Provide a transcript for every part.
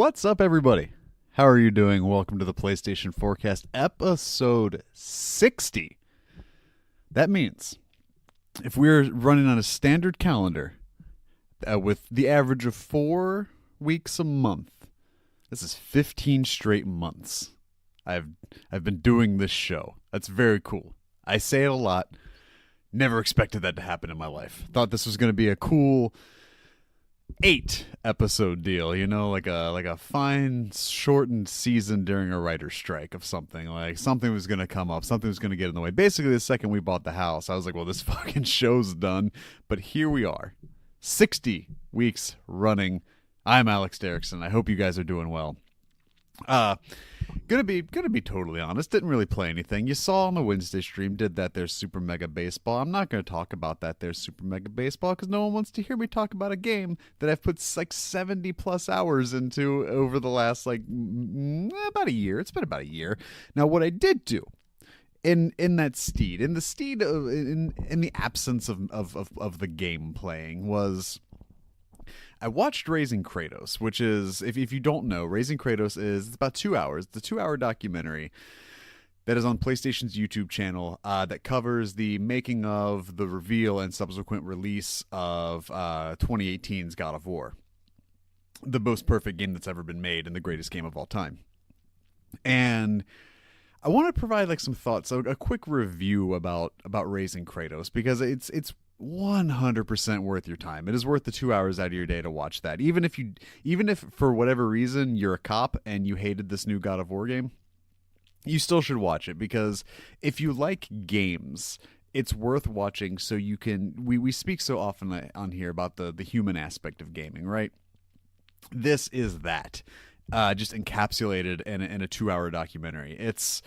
What's up, everybody? How are you doing? Welcome to the PlayStation Forecast, episode 60. That means if we're running on a standard calendar with the average of 4 weeks a month, this is 15 straight months. I've been doing this show. That's very cool. I say it a lot. Never expected that to happen in my life. Thought this was going to be a cool 8-episode deal, like a fine shortened season during a writer's strike of something. Like something was going to come up, something was going to get in the way. Basically, the second we bought the house, I was like, well, this fucking show's done. But here we are, 60 weeks running. I'm Alex Derrickson. I hope you guys are doing well. Gonna be totally honest, didn't really play anything. You saw on the Wednesday stream, did that there's Super Mega Baseball. I'm not gonna talk about that there's Super Mega Baseball because no one wants to hear me talk about a game that I've put like 70 plus hours into over the last about a year. It's been about a year. Now what I did do in the absence of the game playing was I watched Raising Kratos, which is, if you don't know, Raising Kratos is about 2 hours. It's a 2-hour documentary that is on PlayStation's YouTube channel that covers the making of, the reveal, and subsequent release of 2018's God of War, the most perfect game that's ever been made and the greatest game of all time. And I want to provide some thoughts, a quick review about Raising Kratos, because it's 100% worth your time. It is worth the 2 hours out of your day to watch that. Even if for whatever reason you're a cop and you hated this new God of War game, you still should watch it, because if you like games, it's worth watching. So you can, we speak so often on here about the human aspect of gaming, right? This is that, just encapsulated in a 2-hour documentary. It's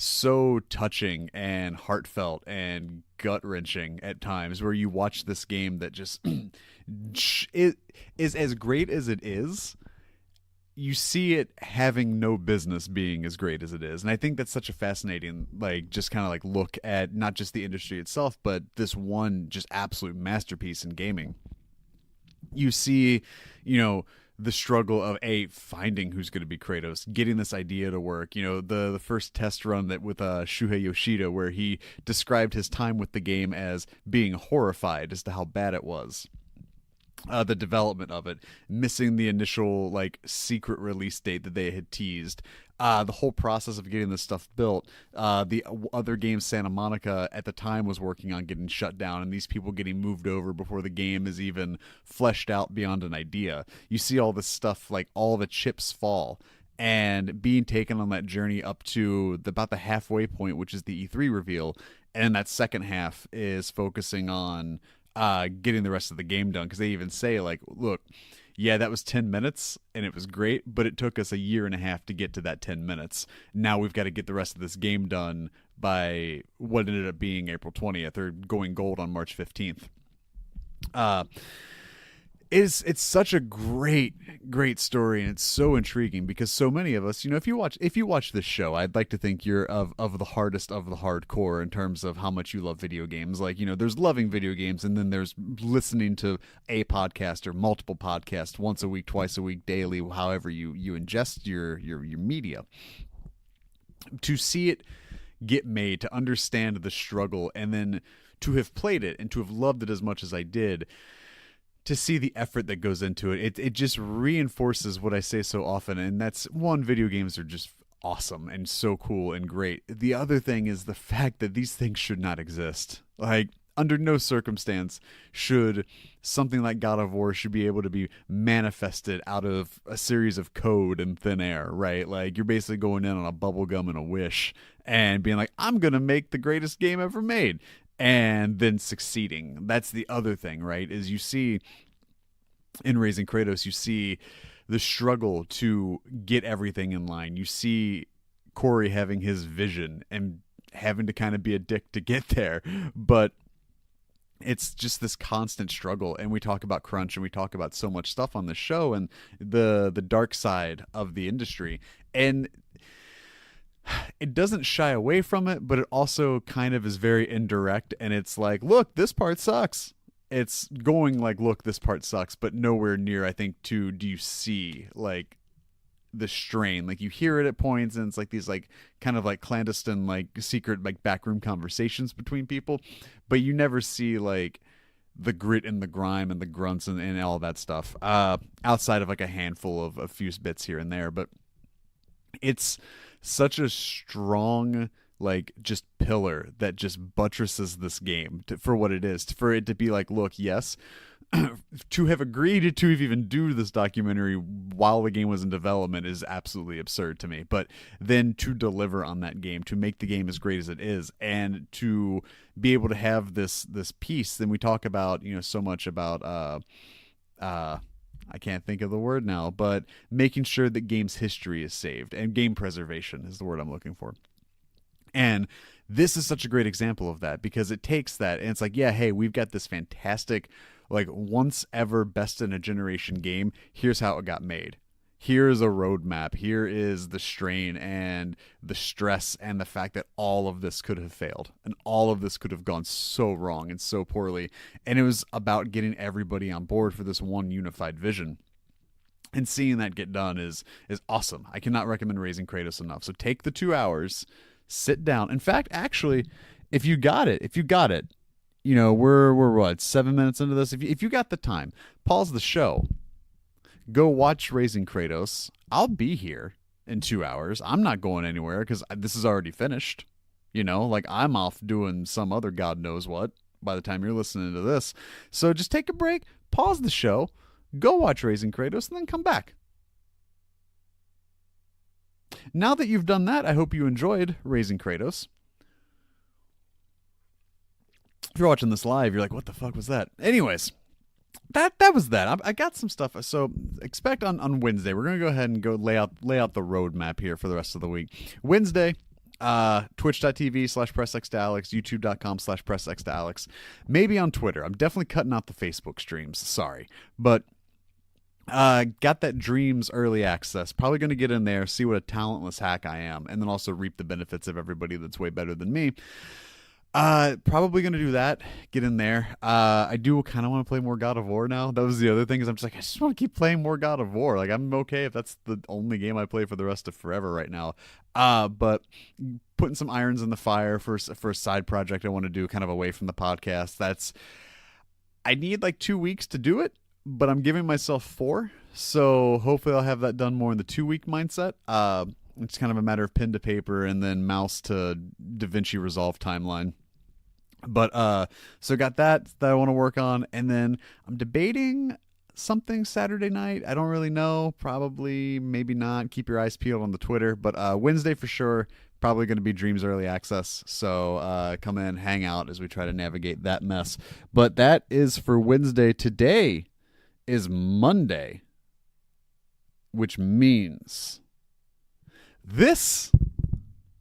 so touching and heartfelt and gut-wrenching at times, where you watch this game that just it is as great as it is. You see it having no business being as great as it is. And I think that's such a fascinating, just kind of look at not just the industry itself, but this one just absolute masterpiece in gaming. You see, the struggle of finding who's going to be Kratos, getting this idea to work. The first test run that with Shuhei Yoshida, where he described his time with the game as being horrified as to how bad it was. The development of it, missing the initial secret release date that they had teased. The whole process of getting this stuff built. The other game, Santa Monica, at the time was working on getting shut down, and these people getting moved over before the game is even fleshed out beyond an idea. You see all this stuff, all the chips fall, and being taken on that journey up to about the halfway point, which is the E3 reveal, and that second half is focusing on getting the rest of the game done, because they even say, look, yeah, that was 10 minutes and it was great, but it took us a year and a half to get to that 10 minutes. Now we've got to get the rest of this game done by what ended up being April 20th, or going gold on March 15th. It's such a great story, and it's so intriguing, because so many of us, if you watch this show, I'd like to think you're of the hardest of the hardcore in terms of how much you love video games. There's loving video games, and then there's listening to a podcast or multiple podcasts once a week, twice a week, daily, however you ingest your media. To see it get made, to understand the struggle, and then to have played it and to have loved it as much as I did, to see the effort that goes into it, it just reinforces what I say so often, and that's, one, video games are just awesome and so cool and great. The other thing is the fact that these things should not exist. Under no circumstance should something like God of War should be able to be manifested out of a series of code and thin air, right? You're basically going in on a bubble gum and a wish and being like, I'm going to make the greatest game ever made. And then succeeding. That's the other thing, right? Is you see in Raising Kratos, you see the struggle to get everything in line. You see Corey having his vision and having to kind of be a dick to get there. But it's just this constant struggle. And we talk about crunch, and we talk about so much stuff on the show, and the dark side of the industry. And it doesn't shy away from it, but it also kind of is very indirect, and it's look, this part sucks. It's going look, this part sucks, but nowhere near, I think, do you see the strain. Like you hear it at points, and it's like these like kind of like clandestine, like secret, like backroom conversations between people, but you never see like the grit and the grime and the grunts and all that stuff outside of like a handful of a few bits here and there. But it's such a strong like just pillar that just buttresses this game for what it is, for it to be like, look, yes, to have agreed to even do this documentary while the game was in development is absolutely absurd to me. But then to deliver on that game, to make the game as great as it is, and to be able to have this piece, then we talk about, you know, so much about I can't think of the word now, but making sure that game's history is saved, and game preservation is the word I'm looking for. And this is such a great example of that, because it takes that and it's like, yeah, hey, we've got this fantastic, like once ever best in a generation game. Here's how it got made. Here's a roadmap. Here is the strain and the stress and the fact that all of this could have failed and all of this could have gone so wrong and so poorly. And it was about getting everybody on board for this one unified vision. And seeing that get done is awesome. I cannot recommend Raising Kratos enough. So take the 2 hours, sit down. In fact, actually, if you got it, you know, we're what, 7 minutes into this. If you got the time, pause the show, go watch Raising Kratos. I'll be here in 2 hours. I'm not going anywhere because this is already finished. You know, like I'm off doing some other God knows what by the time you're listening to this. So just take a break, pause the show, go watch Raising Kratos, and then come back. Now that you've done that, I hope you enjoyed Raising Kratos. If you're watching this live, you're like, what the fuck was that? Anyways, that was that. I got some stuff. So expect on Wednesday, we're going to go ahead and go lay out the roadmap here for the rest of the week. Wednesday, twitch.tv/pressxtoalex, youtube.com/pressxtoalex, maybe on Twitter. I'm definitely cutting out the Facebook streams. Sorry. But got that Dreams early access. Probably going to get in there, see what a talentless hack I am, and then also reap the benefits of everybody that's way better than me. Probably going to do that. Get in there. I do kind of want to play more God of War now. That was the other thing, is I'm just like, I just want to keep playing more God of War. Like, I'm okay if that's the only game I play for the rest of forever right now. But putting some irons in the fire for a side project I want to do kind of away from the podcast. I need like 2 weeks to do it, but I'm giving myself 4. So hopefully I'll have that done more in the 2-week mindset. It's kind of a matter of pen to paper and then mouse to DaVinci Resolve timeline. But so got that I want to work on, and then I'm debating something Saturday night. I don't really know. Probably, maybe not. Keep your eyes peeled on the Twitter. But Wednesday for sure, probably going to be Dreams Early Access. So come in, hang out as we try to navigate that mess. But that is for Wednesday. Today is Monday, which means this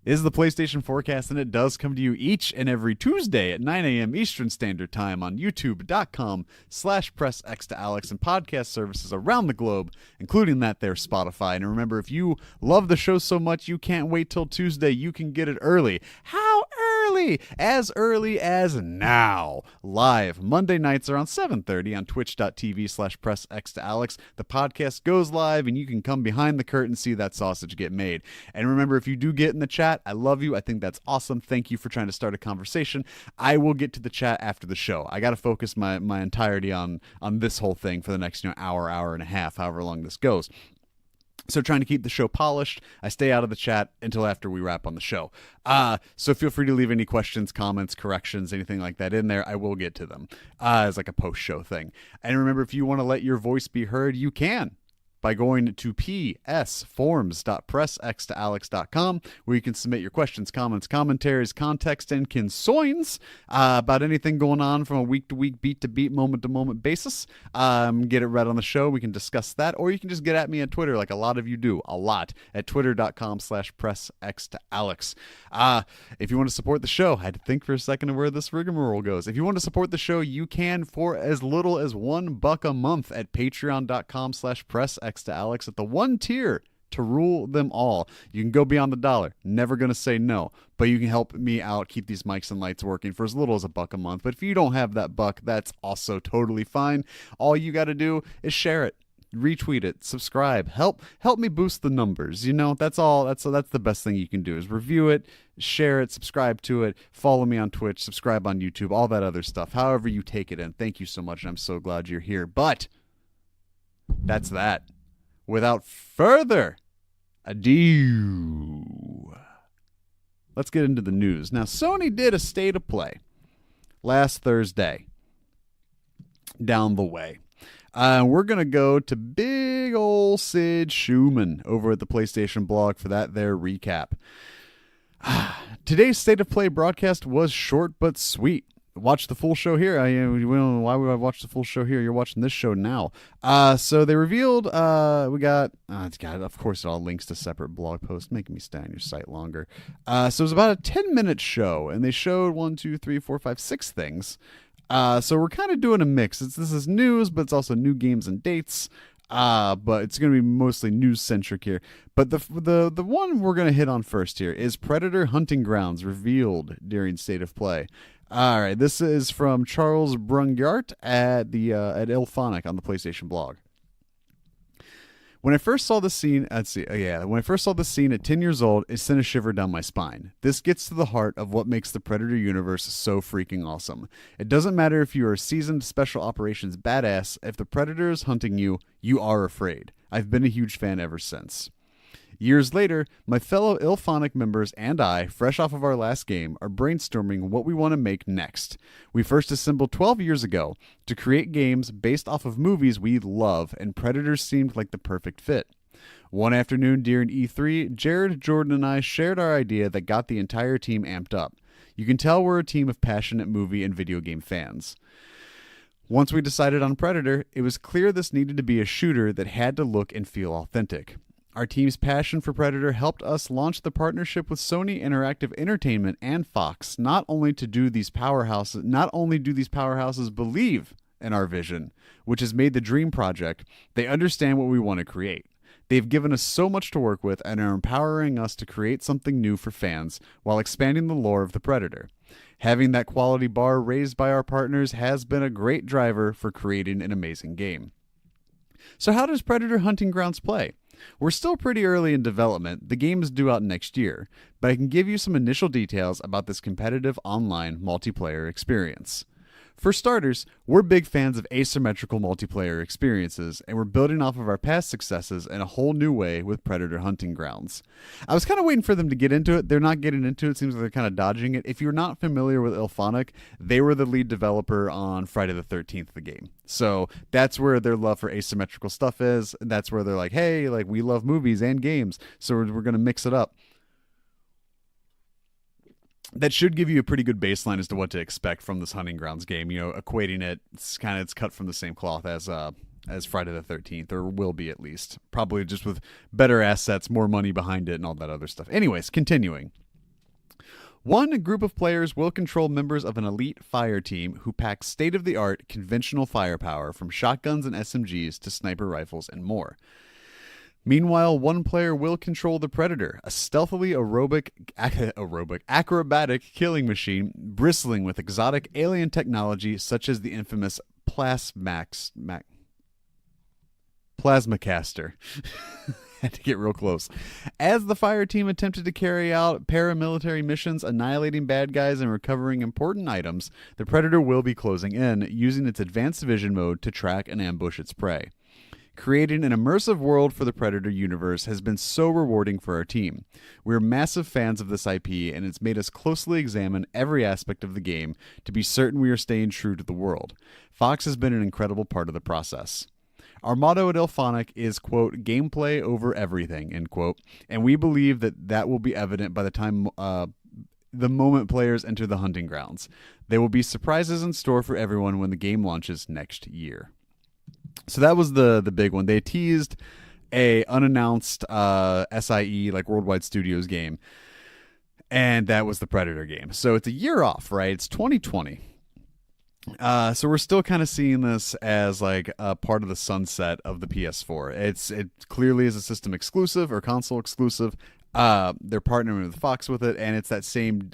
is the PlayStation Forecast, and it does come to you each and every Tuesday at 9 a.m. Eastern Standard Time on youtube.com/pressxtoalex and podcast services around the globe, including that there Spotify. And remember, if you love the show so much you can't wait till Tuesday, you can get it early. How early? As early as now. Live Monday nights around 7:30 on twitch.tv/pressxtoalex. The podcast goes live, and you can come behind the curtain and see that sausage get made. And remember, if you do get in the chat, I love you. I think that's awesome. Thank you for trying to start a conversation. I will get to the chat after the show. I got to focus my entirety on this whole thing for the next hour and a half, however long this goes. So trying to keep the show polished, I stay out of the chat until after we wrap on the show. So feel free to leave any questions, comments, corrections, anything like that in there. I will get to them as like a post-show thing. And remember, if you want to let your voice be heard, you can by going to psforms.pressxtoalex.com, where you can submit your questions, comments, commentaries, context, and concerns about anything going on from a week-to-week, beat-to-beat, moment-to-moment basis. Get it read on the show. We can discuss that, or you can just get at me on Twitter, like a lot of you do, at twitter.com/pressxtoalex. If you want to support the show, I had to think for a second of where this rigmarole goes. If you want to support the show, you can for as little as $1 a month at patreon.com/pressxtoalex at the one tier to rule them all. You can go beyond the dollar. Never going to say no, but you can help me out, keep these mics and lights working for as little as $1 a month. But if you don't have that buck, that's also totally fine. All you got to do is share it. retweet it, subscribe, help me boost the numbers. That's all. That's the best thing you can do is review it, share it, subscribe to it, follow me on Twitch, subscribe on YouTube, all that other stuff. However you take it in. Thank you so much, and I'm so glad you're here. But that's that. Without further ado, let's get into the news. Now, Sony did a state of play last Thursday down the way. We're going to go to big ol' Sid Schumann over at the PlayStation blog for that there recap. Today's state of play broadcast was short but sweet. Watch the full show here. Why would I watch the full show here? You're watching this show now. So they revealed, we got, of course, it all links to separate blog posts, making me stay on your site longer. So it was about a 10-minute show, and they showed 6 things. So we're kind of doing a mix. This is news, but it's also new games and dates. But it's going to be mostly news-centric here. But the one we're going to hit on first here is Predator Hunting Grounds revealed during State of Play. All right, this is from Charles Brungart at Ilphonic on the PlayStation blog. When I first saw this scene, when I first saw this scene at 10 years old, it sent a shiver down my spine. This gets to the heart of what makes the Predator universe so freaking awesome. It doesn't matter if you are a seasoned special operations badass, if the Predator is hunting you, you are afraid. I've been a huge fan ever since. Years later, my fellow Ilphonic members and I, fresh off of our last game, are brainstorming what we want to make next. We first assembled 12 years ago to create games based off of movies we love, and Predators seemed like the perfect fit. One afternoon during E3, Jared, Jordan, and I shared our idea that got the entire team amped up. You can tell we're a team of passionate movie and video game fans. Once we decided on Predator, it was clear this needed to be a shooter that had to look and feel authentic. Our team's passion for Predator helped us launch the partnership with Sony Interactive Entertainment and Fox. Not only do these powerhouses believe in our vision, which has made the dream project, they understand what we want to create. They've given us so much to work with and are empowering us to create something new for fans while expanding the lore of the Predator. Having that quality bar raised by our partners has been a great driver for creating an amazing game. So how does Predator Hunting Grounds play? We're still pretty early in development. The game is due out next year, but I can give you some initial details about this competitive online multiplayer experience. For starters, we're big fans of asymmetrical multiplayer experiences, and we're building off of our past successes in a whole new way with Predator Hunting Grounds. I was kind of waiting for them to get into it. They're not getting into it. It seems like they're kind of dodging it. If you're not familiar with Ilphonic, they were the lead developer on Friday the 13th, the game. So that's where their love for asymmetrical stuff is. That's where they're like, hey, like we love movies and games, so we're going to mix it up. That should give you a pretty good baseline as to what to expect from this Hunting Grounds game. Equating it, it's cut from the same cloth as Friday the 13th, or will be at least. Probably just with better assets, more money behind it, and all that other stuff. Anyways, continuing. One group of players will control members of an elite fire team who pack state-of-the-art conventional firepower from shotguns and SMGs to sniper rifles and more. Meanwhile, one player will control the Predator, a stealthily acrobatic killing machine bristling with exotic alien technology such as the infamous Plasmacaster. Had to get real close. As the fire team attempted to carry out paramilitary missions, annihilating bad guys and recovering important items, the Predator will be closing in, using its advanced vision mode to track and ambush its prey. Creating an immersive world for the Predator universe has been so rewarding for our team. We're massive fans of this IP, and it's made us closely examine every aspect of the game to be certain we are staying true to the world. Fox has been an incredible part of the process. Our motto at Ilphonic is, quote, gameplay over everything, end quote, and we believe that will be evident by the time the moment players enter the Hunting Grounds. There will be surprises in store for everyone when the game launches next year. So that was the big one. They teased a unannounced SIE, like Worldwide Studios game, and that was the Predator game. So it's a year off, right? It's 2020. So we're still kind of seeing this as like a part of the sunset of the PS4. It clearly is a system exclusive or console exclusive. They're partnering with Fox with it, and it's that same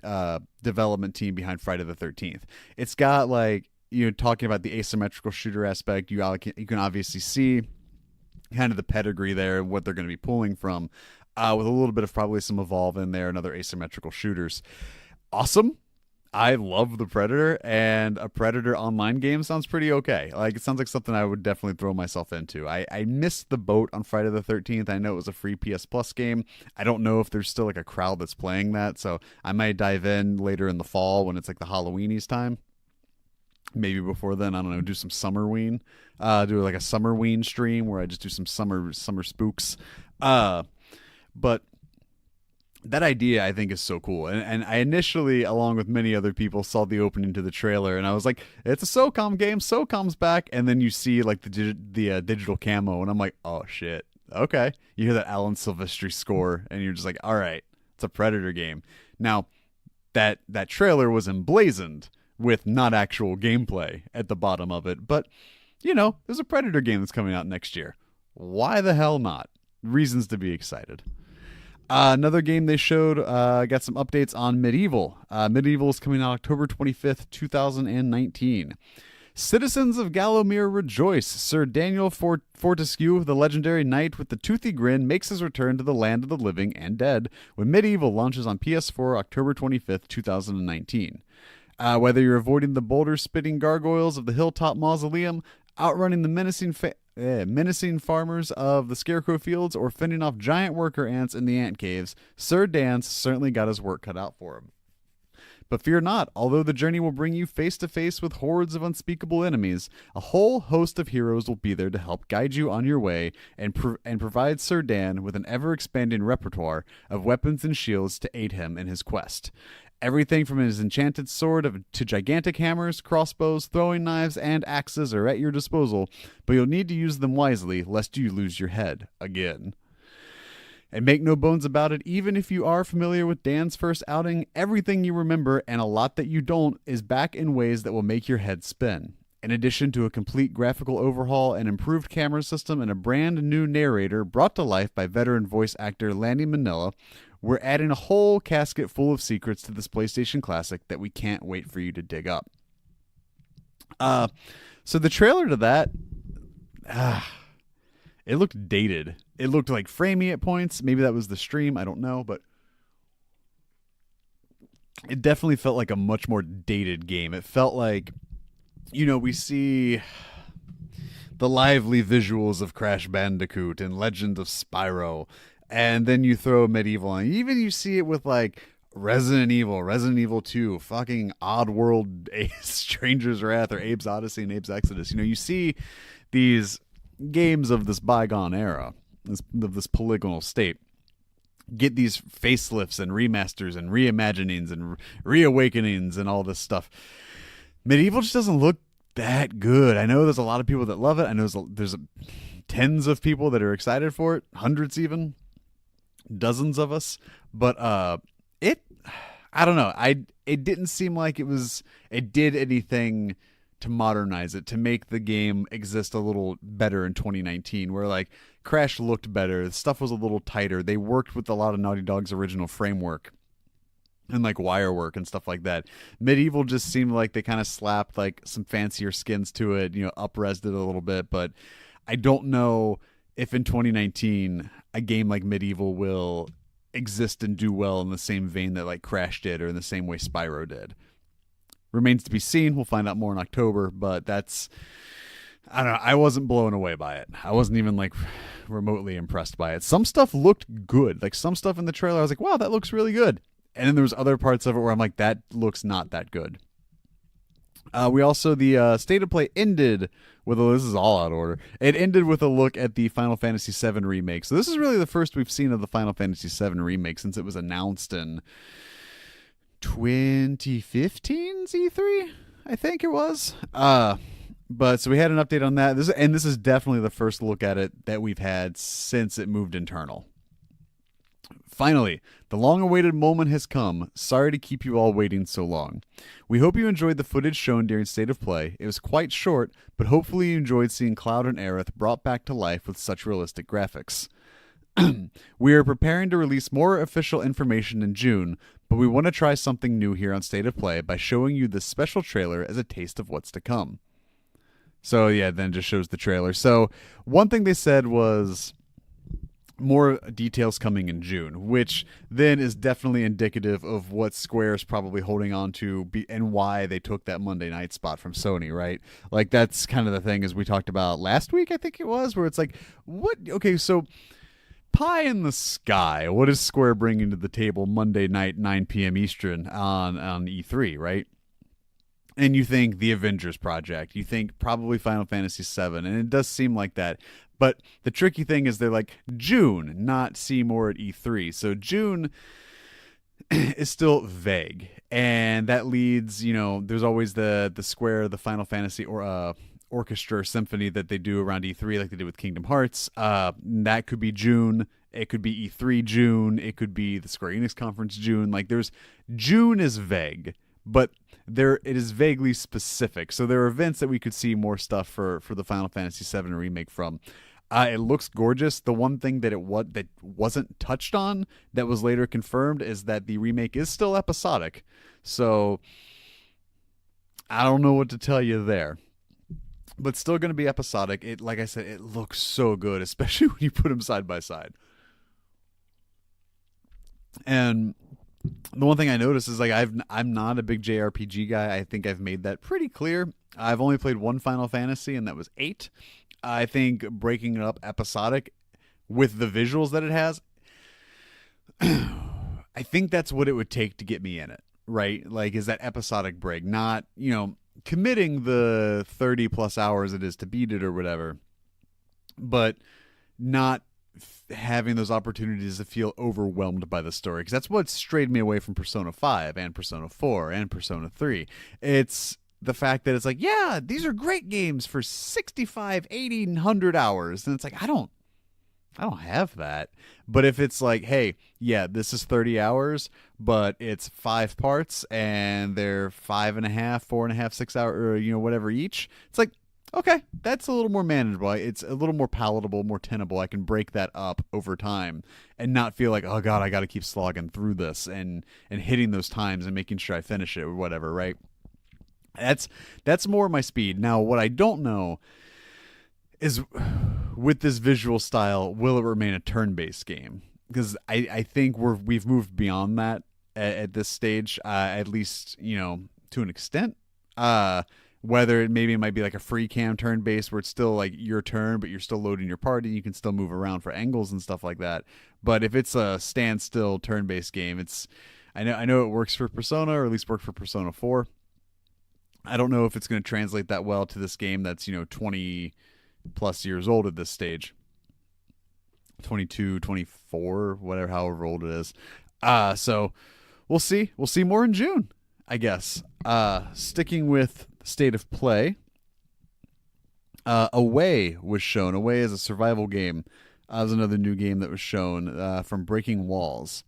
development team behind Friday the 13th. It's got like, talking about the asymmetrical shooter aspect, you can obviously see kind of the pedigree there, what they're going to be pulling from, with a little bit of probably some Evolve in there and other asymmetrical shooters. Awesome. I love the Predator, and a Predator online game sounds pretty okay. Like, it sounds like something I would definitely throw myself into. I missed the boat on Friday the 13th. I know it was a free PS Plus game. I don't know if there's still like a crowd that's playing that, so I might dive in later in the fall when it's like the Halloweenies time. Maybe before then, I don't know, do some Summerween. Do like a Summerween stream where I just do some summer spooks. But that idea, I think, is so cool. And I initially, along with many other people, saw the opening to the trailer, and I was like, it's a SOCOM game. SOCOM's back. And then you see like the digital camo, and I'm like, oh, shit. Okay. You hear that Alan Silvestri score, and you're just like, all right, it's a Predator game. Now, that trailer was emblazoned with not actual gameplay at the bottom of it. But, there's a Predator game that's coming out next year. Why the hell not? Reasons to be excited. Another game they showed, got some updates on Medieval. Medieval is coming out October 25th, 2019. Citizens of Gallowmere rejoice. Sir Daniel Fortescue, the legendary knight with the toothy grin, makes his return to the land of the living and dead when Medieval launches on PS4 October 25th, 2019. Whether you're avoiding the boulder-spitting gargoyles of the Hilltop Mausoleum, outrunning the menacing farmers of the Scarecrow Fields, or fending off giant worker ants in the ant caves, Sir Dan's certainly got his work cut out for him. But fear not, although the journey will bring you face to face with hordes of unspeakable enemies, a whole host of heroes will be there to help guide you on your way and provide Sir Dan with an ever-expanding repertoire of weapons and shields to aid him in his quest. Everything from his enchanted sword to gigantic hammers, crossbows, throwing knives, and axes are at your disposal, but you'll need to use them wisely lest you lose your head again. And make no bones about it, even if you are familiar with Dan's first outing, everything you remember and a lot that you don't is back in ways that will make your head spin. In addition to a complete graphical overhaul, an improved camera system, and a brand new narrator brought to life by veteran voice actor Lanny Minella, we're adding a whole casket full of secrets to this PlayStation Classic that we can't wait for you to dig up. So the trailer to that, it looked dated. It looked like framey at points. Maybe that was the stream. I don't know, but it definitely felt like a much more dated game. It felt like, we see the lively visuals of Crash Bandicoot and Legend of Spyro, and then you throw Medieval on. Even you see it with like Resident Evil 2, fucking Oddworld, Stranger's Wrath, or Abe's Odyssey and Abe's Exodus. You see these games of this bygone era, of this polygonal state, get these facelifts and remasters and reimaginings and reawakenings and all this stuff. Medieval just doesn't look that good. I know there's a lot of people that love it. I know there's tens of people that are excited for it, hundreds even, dozens of us. But I don't know. It didn't seem like it did anything to modernize it, to make the game exist a little better in 2019, where like Crash looked better, the stuff was a little tighter. They worked with a lot of Naughty Dog's original framework and like wire work and stuff like that. Medieval just seemed like they kind of slapped like some fancier skins to it, up-resed it a little bit, but I don't know if in 2019 a game like Medieval will exist and do well in the same vein that like Crash did, or in the same way Spyro did. Remains to be seen. We'll find out more in October, but I don't know. I wasn't blown away by it. I wasn't even like remotely impressed by it. Some stuff looked good. Like some stuff in the trailer, I was like, wow, that looks really good. And then there was other parts of it where I'm like, that looks not that good. We also, the State of Play ended with this is all out of order. It ended with a look at the Final Fantasy VII remake. So this is really the first we've seen of the Final Fantasy VII remake since it was announced in 2015's E3, I think it was. But so we had an update on that. This is definitely the first look at it that we've had since it moved internal. Finally, the long-awaited moment has come. Sorry to keep you all waiting so long. We hope you enjoyed the footage shown during State of Play. It was quite short, but hopefully you enjoyed seeing Cloud and Aerith brought back to life with such realistic graphics. We are preparing to release more official information in June, but we want to try something new here on State of Play by showing you this special trailer as a taste of what's to come. So yeah, then just shows the trailer. So one thing they said was more details coming in June, which then is definitely indicative of what Square's probably holding on to and why they took that Monday night spot from Sony, right? Like that's kind of the thing as we talked about last week, I think it was, where it's like, what? Okay, so pie in the sky. What is Square bringing to the table Monday night, 9 p.m. Eastern on E3, right? And you think the Avengers project, you think probably Final Fantasy VII, and it does seem like that. But the tricky thing is they're like June, not see more at E3. So June is still vague, and that leads, there's always the Square, the Final Fantasy or orchestra or symphony that they do around E3, like they did with Kingdom Hearts. That could be June. It could be E3 June. It could be the Square Enix conference June. Like June is vague, but it is vaguely specific. So there are events that we could see more stuff for the Final Fantasy VII remake from. It looks gorgeous. The one thing that that wasn't touched on that was later confirmed is that the remake is still episodic. So I don't know what to tell you there, but still going to be episodic. It, like I said, it looks so good, especially when you put them side by side. And the one thing I noticed is like I'm not a big JRPG guy. I think I've made that pretty clear. I've only played one Final Fantasy, and that was 8. I think breaking it up episodic with the visuals that it has, I think that's what it would take to get me in it, right? Like, is that episodic break, not, committing the 30 plus hours it is to beat it or whatever, but not having those opportunities to feel overwhelmed by the story, because that's what strayed me away from Persona 5 and Persona 4 and Persona 3. It's the fact that it's like, yeah, these are great games for 65, 80, 100 hours. And it's like, I don't have that. But if it's like, hey, yeah, this is 30 hours, but it's 5 parts and they're 5.5, 4.5, 6 hours, or, whatever each. It's like, okay, that's a little more manageable. It's a little more palatable, more tenable. I can break that up over time and not feel like, oh God, I got to keep slogging through this and hitting those times and making sure I finish it or whatever, right? That's more my speed. Now, what I don't know is with this visual style, will it remain a turn-based game? Because I think we've moved beyond that at this stage, at least, to an extent. Whether it might be like a free cam turn-based where it's still like your turn, but you're still loading your party. You can still move around for angles and stuff like that. But if it's a standstill turn-based game, I know it works for Persona, or at least worked for Persona 4. I don't know if it's going to translate that well to this game that's, 20 plus years old at this stage. 22, 24, whatever, however old it is. So we'll see. We'll see more in June, I guess. Sticking with state of play, Away was shown. Away is a survival game. It was another new game that was shown from Breaking Walls.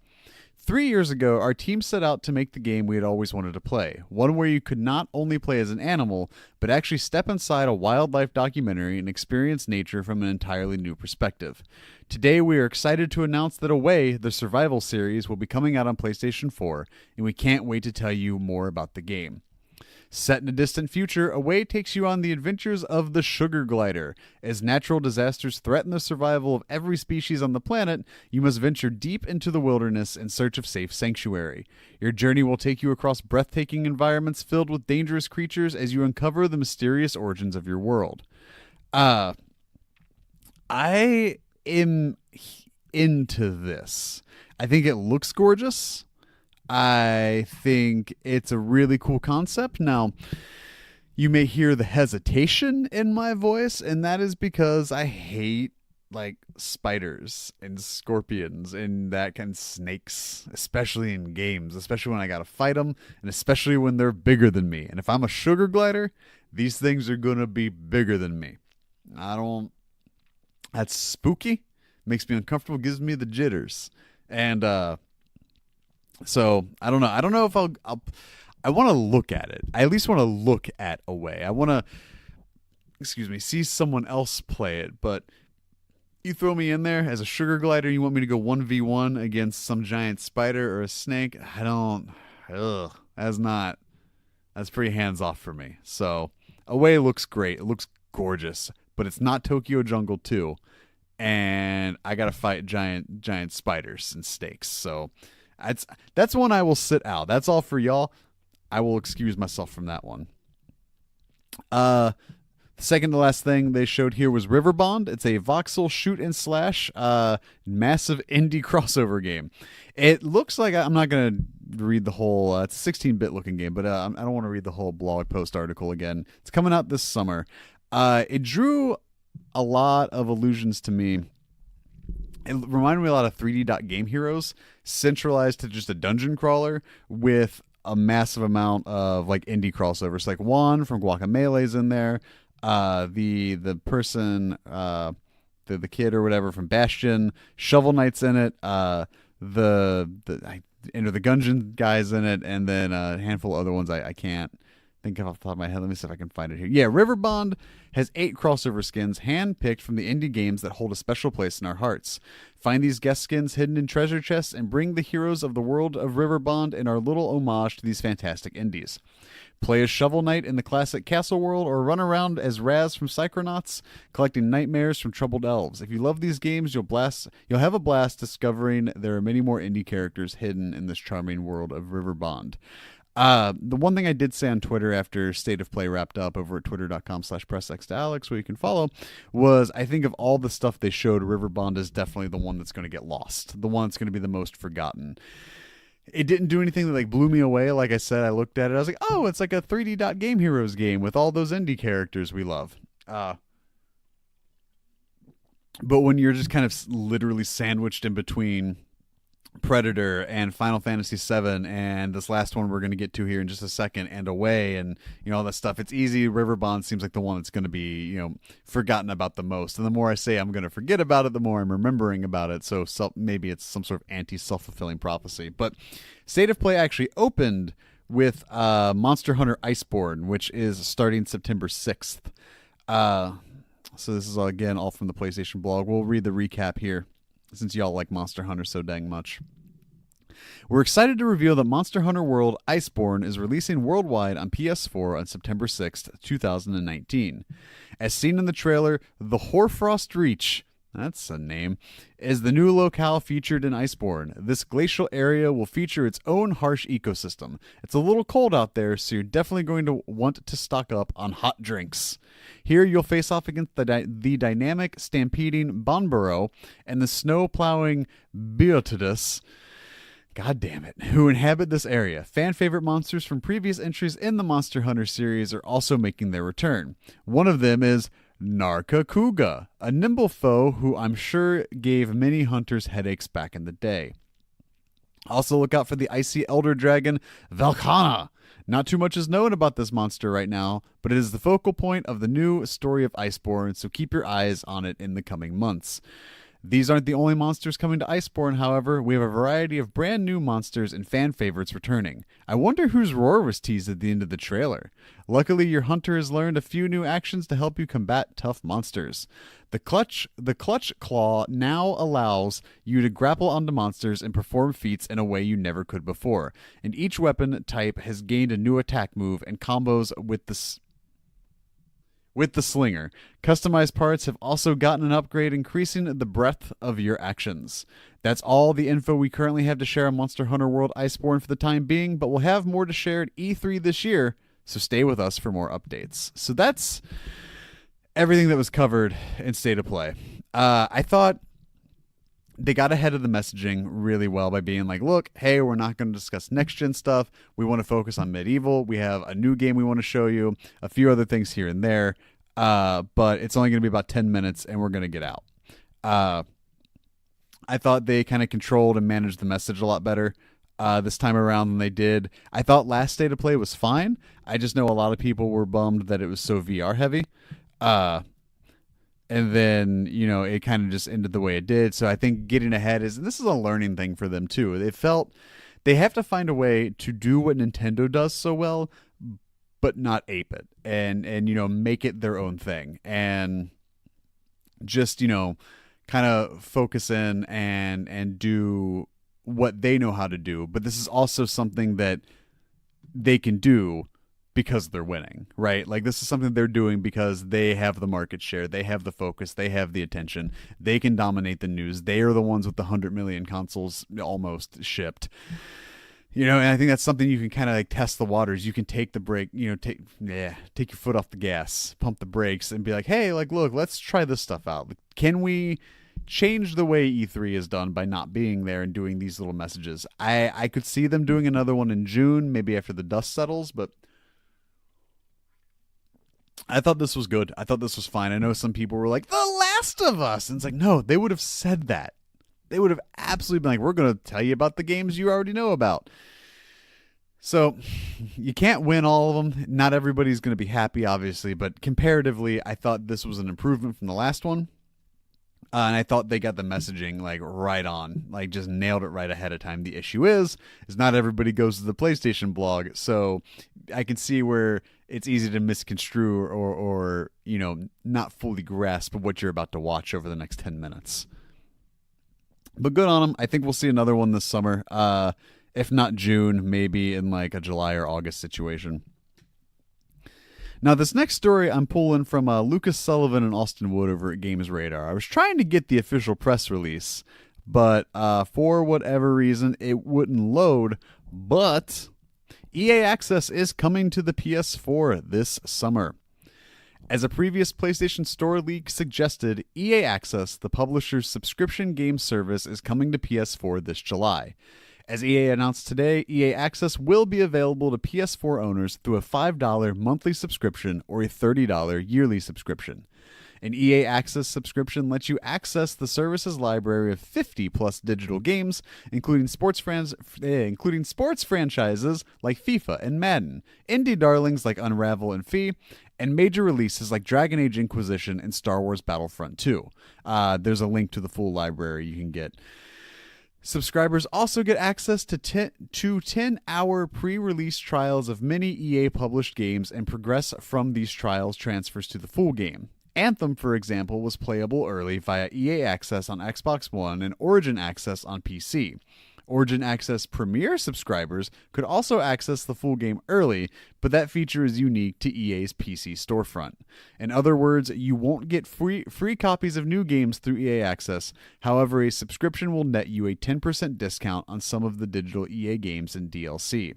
3 years ago, our team set out to make the game we had always wanted to play, one where you could not only play as an animal, but actually step inside a wildlife documentary and experience nature from an entirely new perspective. Today, we are excited to announce that Away, the survival series, will be coming out on PlayStation 4, and we can't wait to tell you more about the game. Set in a distant future, Away takes you on the adventures of the Sugar Glider. As natural disasters threaten the survival of every species on the planet, you must venture deep into the wilderness in search of safe sanctuary. Your journey will take you across breathtaking environments filled with dangerous creatures as you uncover the mysterious origins of your world. I am into this. I think it looks gorgeous. I think it's a really cool concept. Now, you may hear the hesitation in my voice, and that is because I hate like spiders and scorpions and that kind of snakes, especially in games, especially when I gotta fight them, and especially when they're bigger than me. And if I'm a sugar glider, these things are gonna be bigger than me. That's spooky, makes me uncomfortable, gives me the jitters. And so I don't know. I don't know if I want to look at it. I at least want to look at Away. I want to, see someone else play it. But you throw me in there as a sugar glider, you want me to go 1v1 against some giant spider or a snake? I don't. That's pretty hands off for me. So Away looks great. It looks gorgeous, but it's not Tokyo Jungle 2. And I gotta fight giant spiders and snakes. So that's one I will sit out. That's all for y'all. I will excuse myself from that one. The second to last thing they showed here was River Bond. It's a voxel shoot and slash massive indie crossover game. It looks like, I'm not going to read the whole, it's a 16-bit looking game, but I don't want to read the whole blog post article again. It's coming out this summer. It drew a lot of allusions to me. It reminded me a lot of 3D Game Heroes, centralized to just a dungeon crawler with a massive amount of like indie crossovers. Like Juan from Guacamelei's in there. The person, the kid or whatever from Bastion, Shovel Knight's in it. The Gungeon guy's in it, and then a handful of other ones I can't think of off the top of my head. Let me see if I can find it here. Yeah, River Bond has 8 crossover skins handpicked from the indie games that hold a special place in our hearts. Find these guest skins hidden in treasure chests and bring the heroes of the world of River Bond in our little homage to these fantastic indies. Play as Shovel Knight in the classic Castle World, or run around as Raz from Psychronauts, collecting nightmares from troubled elves. If you love these games, you'll have a blast discovering there are many more indie characters hidden in this charming world of River Bond. The one thing I did say on Twitter after State of Play wrapped up over at twitter.com/pressxtoalex, where you can follow, was I think of all the stuff they showed, River Bond is definitely the one that's going to get lost, the one that's going to be the most forgotten. It didn't do anything that like blew me away. Like I said, I looked at it, I was like, oh, it's like a 3D Game Heroes game with all those indie characters we love. But when you're just kind of literally sandwiched in between Predator and Final Fantasy VII and this last one we're going to get to here in just a second, and Away, and all that stuff, it's easy. River Bond seems like the one that's going to be forgotten about the most, and the more I say I'm going to forget about it, the more I'm remembering about it. So maybe it's some sort of anti-self-fulfilling prophecy. But State of Play actually opened with Monster Hunter Iceborne, which is starting September 6th. So this is again all from the PlayStation blog. We'll read the recap here, since y'all like Monster Hunter so dang much. We're excited to reveal that Monster Hunter World Iceborne is releasing worldwide on PS4 on September 6th, 2019. As seen in the trailer, the Hoarfrost Reach, that's a name, is the new locale featured in Iceborne. This glacial area will feature its own harsh ecosystem. It's a little cold out there, so you're definitely going to want to stock up on hot drinks. Here you'll face off against the dynamic, stampeding Bonboro and the snow-plowing Beotidus, god damn it, who inhabit this area. Fan-favorite monsters from previous entries in the Monster Hunter series are also making their return. One of them is Narkakuga, a nimble foe who I'm sure gave many hunters headaches back in the day. Also look out for the icy elder dragon Velkhana. Not too much is known about this monster right now, but it is the focal point of the new story of Iceborne, so keep your eyes on it in the coming months. These aren't the only monsters coming to Iceborne, however. We have a variety of brand new monsters and fan favorites returning. I wonder whose roar was teased at the end of the trailer. Luckily, your hunter has learned a few new actions to help you combat tough monsters. The clutch claw now allows you to grapple onto monsters and perform feats in a way you never could before. And each weapon type has gained a new attack move and combos with the slinger. Customized parts have also gotten an upgrade, increasing the breadth of your actions. That's all the info we currently have to share on Monster Hunter World Iceborne for the time being, but we'll have more to share at E3 this year, so stay with us for more updates. So that's everything that was covered in State of Play. I thought they got ahead of the messaging really well by being like, look, hey, we're not going to discuss next-gen stuff. We want to focus on Medieval. We have a new game we want to show you, a few other things here and there, but it's only going to be about 10 minutes, and we're going to get out. I thought they kind of controlled and managed the message a lot better this time around than they did. I thought last State of Play was fine. I just know a lot of people were bummed that it was so VR-heavy. And then, it kind of just ended the way it did. So I think getting ahead this is a learning thing for them too. They have to find a way to do what Nintendo does so well, but not ape it and make it their own thing, and just, kind of focus in and do what they know how to do. But this is also something that they can do because they're winning, right? Like this is something they're doing because they have the market share, they have the focus, they have the attention, they can dominate the news. They are the ones with the 100 million consoles almost shipped. And I think that's something you can kind of like test the waters. You can take the break, take your foot off the gas, pump the brakes, and be like, hey, like, look, let's try this stuff out. Can we change the way E3 is done by not being there and doing these little messages? I could see them doing another one in June, maybe after the dust settles, but I thought this was good. I thought this was fine. I know some people were like, The Last of Us. And it's like, no, they would have said that. They would have absolutely been like, we're going to tell you about the games you already know about. So you can't win all of them. Not everybody's going to be happy, obviously. But comparatively, I thought this was an improvement from the last one. And I thought they got the messaging like right on, like just nailed it right ahead of time. The issue is not everybody goes to the PlayStation blog, so I can see where it's easy to misconstrue or not fully grasp what you're about to watch over the next 10 minutes. But good on them. I think we'll see another one this summer. If not June, maybe in like a July or August situation. Now, this next story I'm pulling from Lucas Sullivan and Austin Wood over at Games Radar. I was trying to get the official press release, but for whatever reason, it wouldn't load. But EA Access is coming to the PS4 this summer. As a previous PlayStation Store leak suggested, EA Access, the publisher's subscription game service, is coming to PS4 this July. As EA announced today, EA Access will be available to PS4 owners through a $5 monthly subscription or a $30 yearly subscription. An EA Access subscription lets you access the service's library of 50-plus digital games, including sports franchises like FIFA and Madden, indie darlings like Unravel and Fee, and major releases like Dragon Age Inquisition and Star Wars Battlefront 2. There's a link to the full library you can get. Subscribers also get access to 10-hour pre-release trials of many EA-published games, and progress from these trials transfers to the full game. Anthem, for example, was playable early via EA Access on Xbox One and Origin Access on PC. Origin Access Premier subscribers could also access the full game early, but that feature is unique to EA's PC storefront. In other words, you won't get free copies of new games through EA Access. However, a subscription will net you a 10% discount on some of the digital EA games and DLC.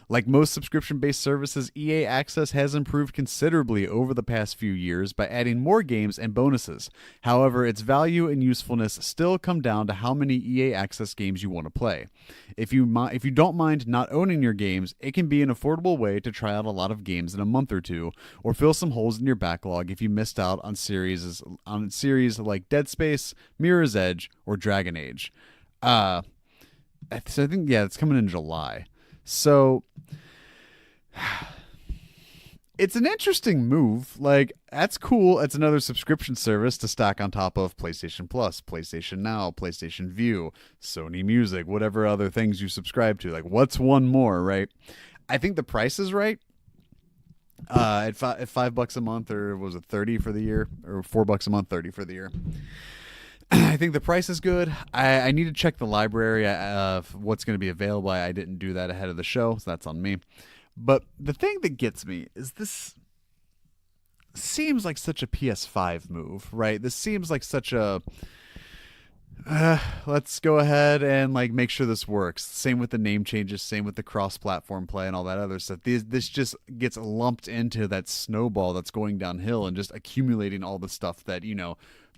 Like most subscription-based services, EA Access has improved considerably over the past few years by adding more games and bonuses. However, its value and usefulness still come down to how many EA Access games you want to play. If you don't mind not owning your games, it can be an affordable way to try out a lot of games in a month or two, or fill some holes in your backlog if you missed out on series like Dead Space, Mirror's Edge, or Dragon Age. So I think, it's coming in July. So it's an interesting move. Like, that's cool. It's another subscription service to stack on top of PlayStation Plus, PlayStation Now, PlayStation View, Sony Music, whatever other things you subscribe to. Like, what's one more, right? I think the price is right. At $5 a month, or was it 30 for the year, or $4 a month, 30 for the year. I think the price is good. I need to check the library of what's going to be available. I didn't do that ahead of the show, so that's on me. But the thing that gets me is this seems like such a PS5 move, right? This seems like such a let's go ahead and like make sure this works. Same with the name changes, same with the cross-platform play and all that other stuff. This just gets lumped into that snowball that's going downhill and just accumulating all the stuff that,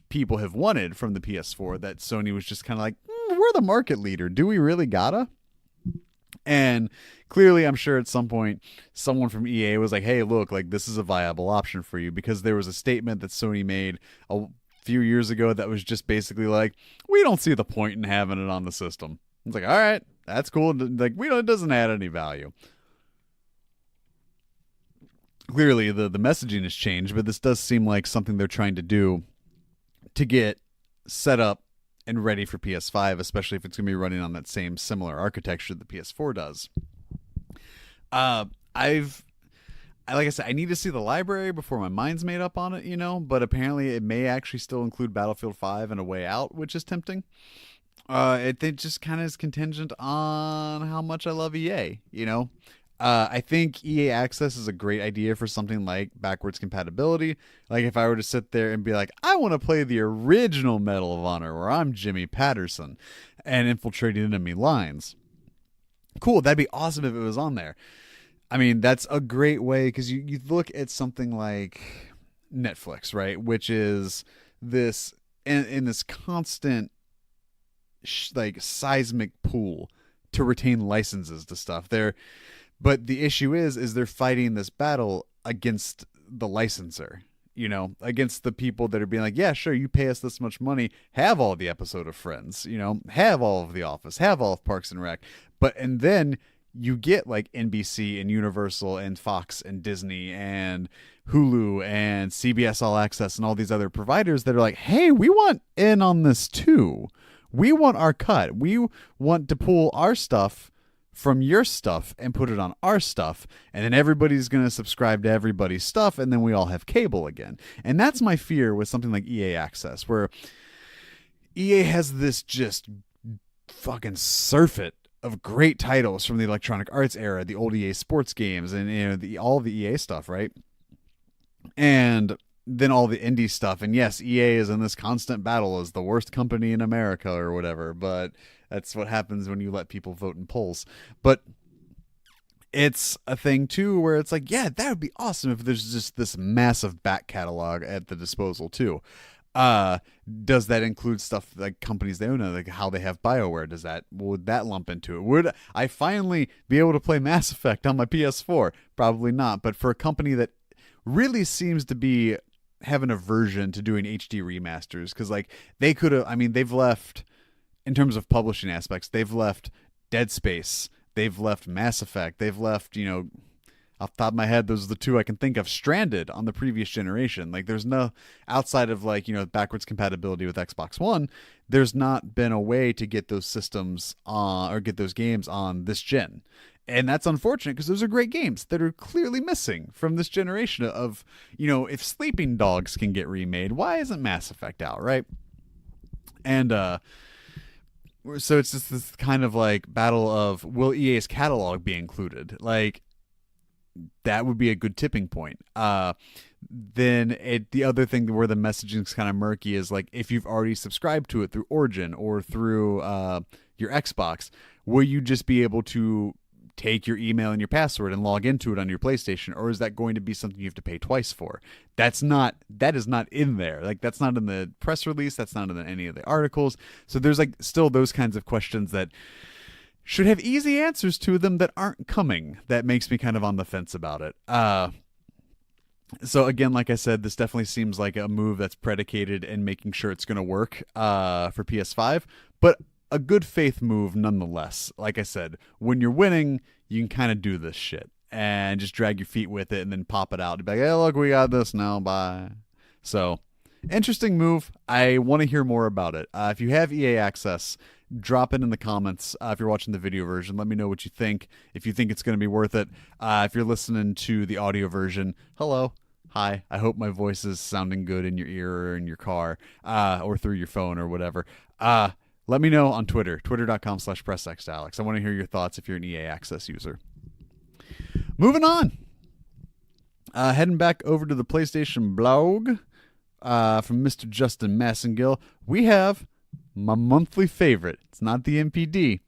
people have wanted from the PS4, that Sony was just kind of like, we're the market leader. Do we really gotta? And clearly, I'm sure at some point, someone from EA was like, hey, look, like this is a viable option for you, because there was a statement that Sony made a few years ago that was just basically like, we don't see the point in having it on the system. It's like, all right, that's cool. Like, it doesn't add any value. Clearly, the messaging has changed, but this does seem like something they're trying to do to get set up and ready for PS5, especially if it's going to be running on that same similar architecture that PS4 does. Like I said, I need to see the library before my mind's made up on it, but apparently it may actually still include Battlefield 5 and A Way Out, which is tempting. It just kind of is contingent on how much I love EA, I think EA Access is a great idea for something like backwards compatibility. Like if I were to sit there and be like, I want to play the original Medal of Honor where I'm Jimmy Patterson and infiltrating enemy lines. Cool, that'd be awesome if it was on there. I mean, that's a great way because you look at something like Netflix, right? Which is this in this constant like seismic pool to retain licenses to stuff. But the issue is they're fighting this battle against the licensor, against the people that are being like, yeah, sure, you pay us this much money, have all the episode of Friends, have all of The Office, have all of Parks and Rec. And then you get like NBC and Universal and Fox and Disney and Hulu and CBS All Access and all these other providers that are like, hey, we want in on this too. We want our cut. We want to pull our stuff from your stuff and put it on our stuff, and then everybody's going to subscribe to everybody's stuff, and then we all have cable again. And that's my fear with something like EA Access, where EA has this just fucking surfeit of great titles from the Electronic Arts era, the old EA sports games, and all the EA stuff, right? And then all the indie stuff. And yes, EA is in this constant battle as the worst company in America or whatever, but that's what happens when you let people vote in polls. But it's a thing too where it's like, yeah, that would be awesome if there's just this massive back catalog at the disposal too. Does that include stuff like companies they own, like how they have BioWare? Would that lump into it? Would I finally be able to play Mass Effect on my PS4? Probably not. But for a company that really seems to be having an aversion to doing HD remasters, because like they could have, they've left, in terms of publishing aspects, they've left Dead Space, they've left Mass Effect, they've left, off the top of my head, those are the two I can think of, Stranded on the previous generation. Like there's no, outside of like, backwards compatibility with Xbox One, there's not been a way to get those systems on, or get those games on this gen. And that's unfortunate because those are great games that are clearly missing from this generation of, if Sleeping Dogs can get remade, why isn't Mass Effect out, right? And so it's just this kind of like battle of, will EA's catalog be included? Like, that would be a good tipping point. Then the other thing where the messaging is kind of murky is like, if you've already subscribed to it through Origin or through your Xbox, will you just be able to take your email and your password and log into it on your PlayStation, or is that going to be something you have to pay twice for? That is not in there. Like that's not in the press release. That's not in any of the articles. So there's like still those kinds of questions that should have easy answers to them that aren't coming. That makes me kind of on the fence about it. So again, like I said, this definitely seems like a move that's predicated in making sure it's going to work for PS5, but a good faith move nonetheless. Like I said, when you're winning, you can kind of do this shit and just drag your feet with it and then pop it out. Be like, hey, look, we got this now. Bye. So interesting move. I want to hear more about it. If you have EA Access, drop it in the comments. If you're watching the video version, let me know what you think. If you think it's going to be worth it. If you're listening to the audio version, hello. Hi. I hope my voice is sounding good in your ear or in your car or through your phone or whatever. Let me know on Twitter, twitter.com/PressXToAlex. I want to hear your thoughts if you're an EA Access user. Moving on. Heading back over to the PlayStation blog from Mr. Justin Massengill. We have my monthly favorite. It's not the MPD,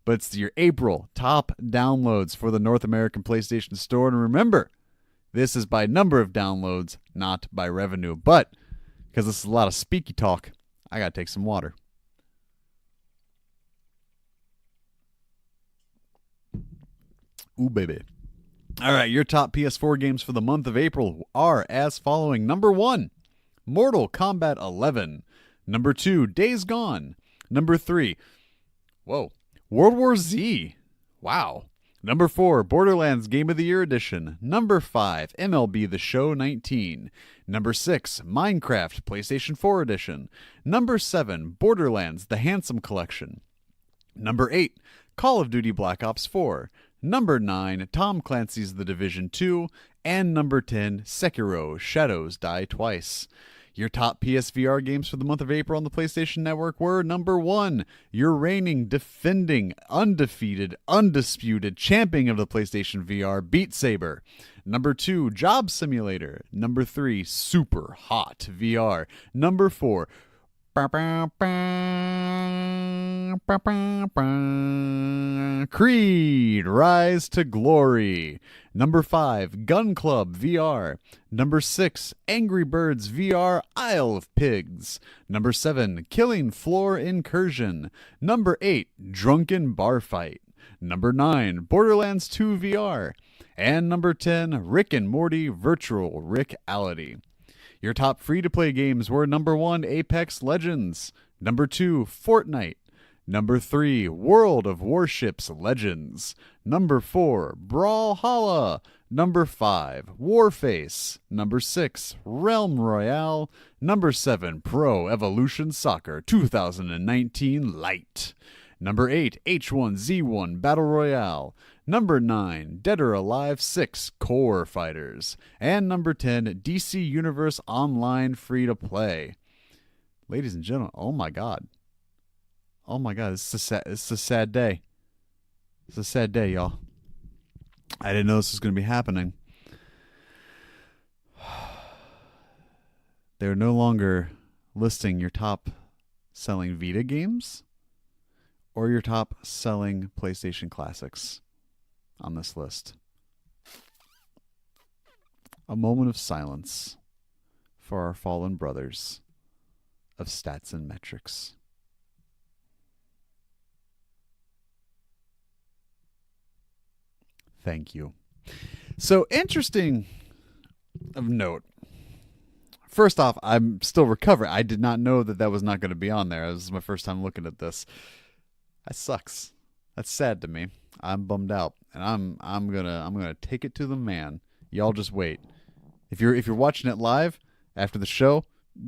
but it's your April top downloads for the North American PlayStation Store. And remember, this is by number of downloads, not by revenue. But because this is a lot of speaky talk, I got to take some water. Ooh, baby. All right, your top PS4 games for the month of April are as following. Number 1, Mortal Kombat 11. Number 2, Days Gone. Number 3, World War Z. Wow. Number 4, Borderlands Game of the Year Edition. Number 5, MLB The Show 19. Number 6, Minecraft PlayStation 4 Edition. Number 7, Borderlands The Handsome Collection. Number 8, Call of Duty Black Ops 4. Number 9, Tom Clancy's The Division 2. And number 10, Sekiro Shadows Die Twice. Your top PSVR games for the month of April on the PlayStation Network were: number 1, your reigning, defending, undefeated, undisputed champion of the PlayStation VR, Beat Saber. Number 2, Job Simulator. Number 3, Super Hot VR. Number 4, Creed, Rise to Glory. Number 5, Gun Club VR. Number 6, Angry Birds VR, Isle of Pigs. Number 7, Killing Floor Incursion. Number 8, Drunken Bar Fight. Number 9, Borderlands 2 VR. And number 10, Rick and Morty Virtual Reality. Your top free-to-play games were: number 1, Apex Legends. Number 2, Fortnite. Number 3, World of Warships Legends. Number 4, Brawlhalla. Number 5, Warface. Number 6, Realm Royale. Number 7, Pro Evolution Soccer 2019 Lite. Number 8, H1Z1 Battle Royale. Number 9, Dead or Alive 6 Core Fighters. And number 10, DC Universe Online Free-to-Play. Ladies and gentlemen, oh my God. Oh my God, this is a sad day. It's a sad day, y'all. I didn't know this was going to be happening. They're no longer listing your top selling Vita games or your top selling PlayStation classics on this list. A moment of silence for our fallen brothers of stats and metrics. Thank you. So, interesting of note. First off, I'm still recovering. I did not know that was not going to be on there. This is my first time looking at this. That sucks. That's sad to me. I'm bummed out, and I'm gonna take it to the man. Y'all just wait. If you're watching it live after the show,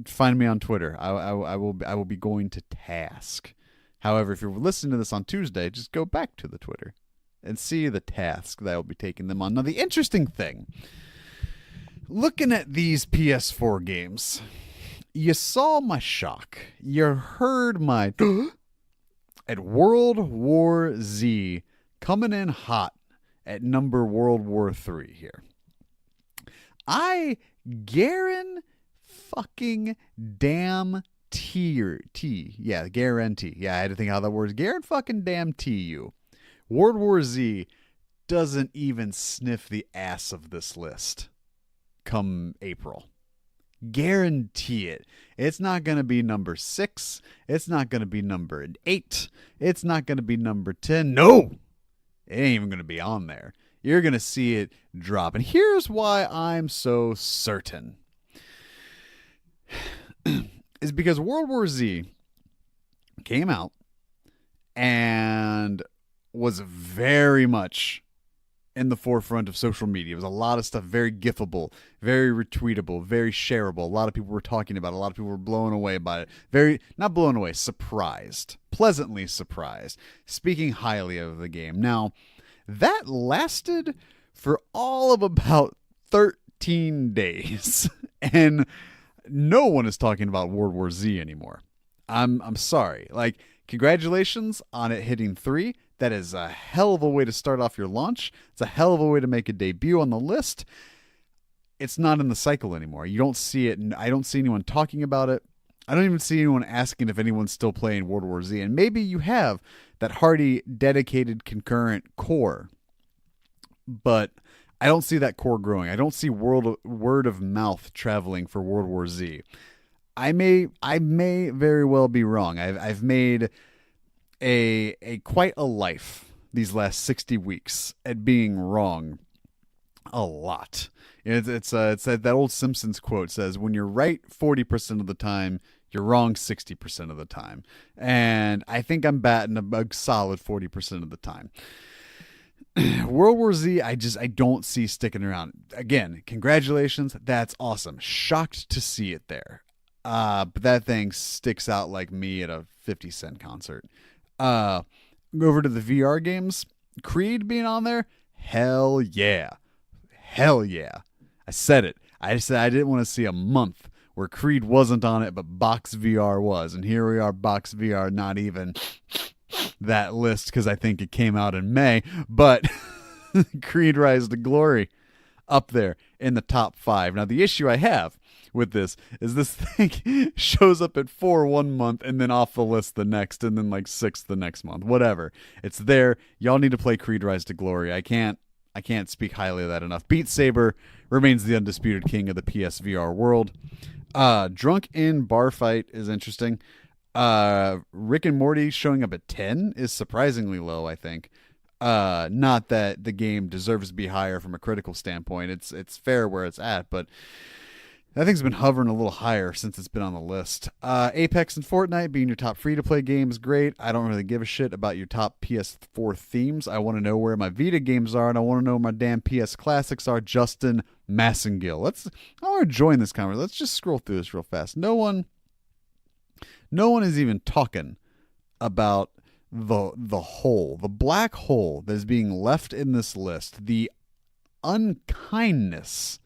find me on Twitter. I will be going to task. However, if you're listening to this on Tuesday, just go back to the Twitter and see the task that I will be taking them on. Now, the interesting thing, looking at these PS4 games, you saw my shock. You heard my at World War Z coming in hot at number World War 3 here. I guarantee fucking damn T. Yeah, guarantee. Yeah, I had to think how that works. Guarantee fucking damn T you. World War Z doesn't even sniff the ass of this list come April. Guarantee it. It's not going to be number 6. It's not going to be number 8. It's not going to be number 10. No! It ain't even going to be on there. You're going to see it drop. And here's why I'm so certain. Is because World War Z came out and was very much in the forefront of social media. It was a lot of stuff, very gifable, very retweetable, very shareable. A lot of people were talking about it. A lot of people were blown away by it. Not blown away, surprised. Pleasantly surprised. Speaking highly of the game. Now, that lasted for all of about 13 days. And no one is talking about World War Z anymore. I'm sorry. Like, congratulations on it hitting 3. That is a hell of a way to start off your launch. It's a hell of a way to make a debut on the list. It's not in the cycle anymore. You don't see it. I don't see anyone talking about it. I don't even see anyone asking if anyone's still playing World War Z. And maybe you have that hearty, dedicated, concurrent core. But I don't see that core growing. I don't see word of mouth traveling for World War Z. I may very well be wrong. I've made a quite a life these last 60 weeks at being wrong a lot. It's that old Simpsons quote says, when you're right 40% of the time, you're wrong 60% of the time. And I think I'm batting a solid 40% of the time. World War Z, I don't see sticking around. Again, congratulations. That's awesome. Shocked to see it there. But that thing sticks out like me at a 50 Cent concert. Over to the VR games, Creed being on there, hell yeah. I said it. I said I didn't want to see a month where Creed wasn't on it, but Box VR was. And here we are, Box VR, not even that list because I think it came out in May. But Creed Rise to Glory up there in the top 5. Now, the issue I have with this is this thing shows up at 4 one month and then off the list the next, and then like 6 the next month. Whatever. It's there. Y'all need to play Creed Rise to Glory. I can't speak highly of that enough. Beat Saber remains the undisputed king of the PSVR world. Drunk in Bar Fight is interesting. Rick and Morty showing up at 10 is surprisingly low, I think. Not that the game deserves to be higher from a critical standpoint. It's fair where it's at, but that thing's been hovering a little higher since it's been on the list. Apex and Fortnite being your top free-to-play games, great. I don't really give a shit about your top PS4 themes. I want to know where my Vita games are, and I want to know where my damn PS classics are. Justin Massengill. I want to join this conversation. Let's just scroll through this real fast. No one is even talking about the black hole that is being left in this list, the unkindness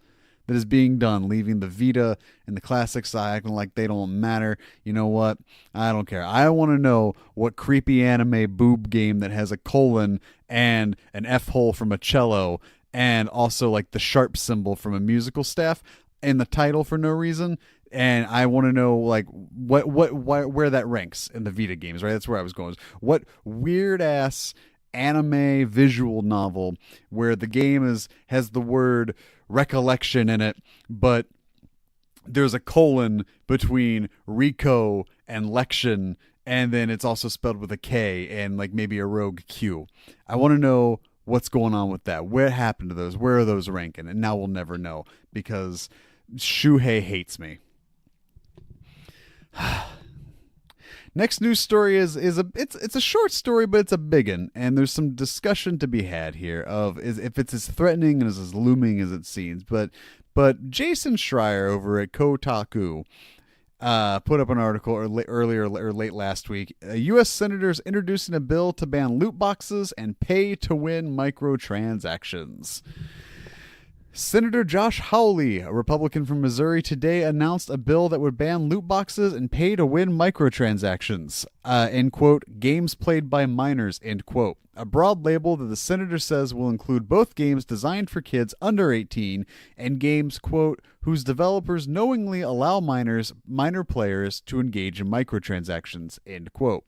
that is being done, leaving the Vita and the classics acting like they don't matter. You know what? I don't care. I want to know what creepy anime boob game that has a colon and an F hole from a cello and also like the sharp symbol from a musical staff in the title for no reason. And I want to know like where that ranks in the Vita games, right? That's where I was going. What weird ass anime visual novel where the game has the word recollection in it, but there's a colon between Rico and Lection, and then it's also spelled with a K and like maybe a rogue Q. I want to know what's going on with that. What happened to those? Where are those ranking? And now we'll never know because Shuhei hates me. Next news story is a short story, but it's a big one, and there's some discussion to be had here of if it's as threatening and as looming as it seems. But Jason Schreier over at Kotaku put up an article late last week. U.S. senators introducing a bill to ban loot boxes and pay-to-win microtransactions. Senator Josh Hawley, a Republican from Missouri, today announced a bill that would ban loot boxes and pay-to-win microtransactions, end quote, games played by minors, end quote. A broad label that the senator says will include both games designed for kids under 18 and games, quote, whose developers knowingly allow minor players to engage in microtransactions, end quote.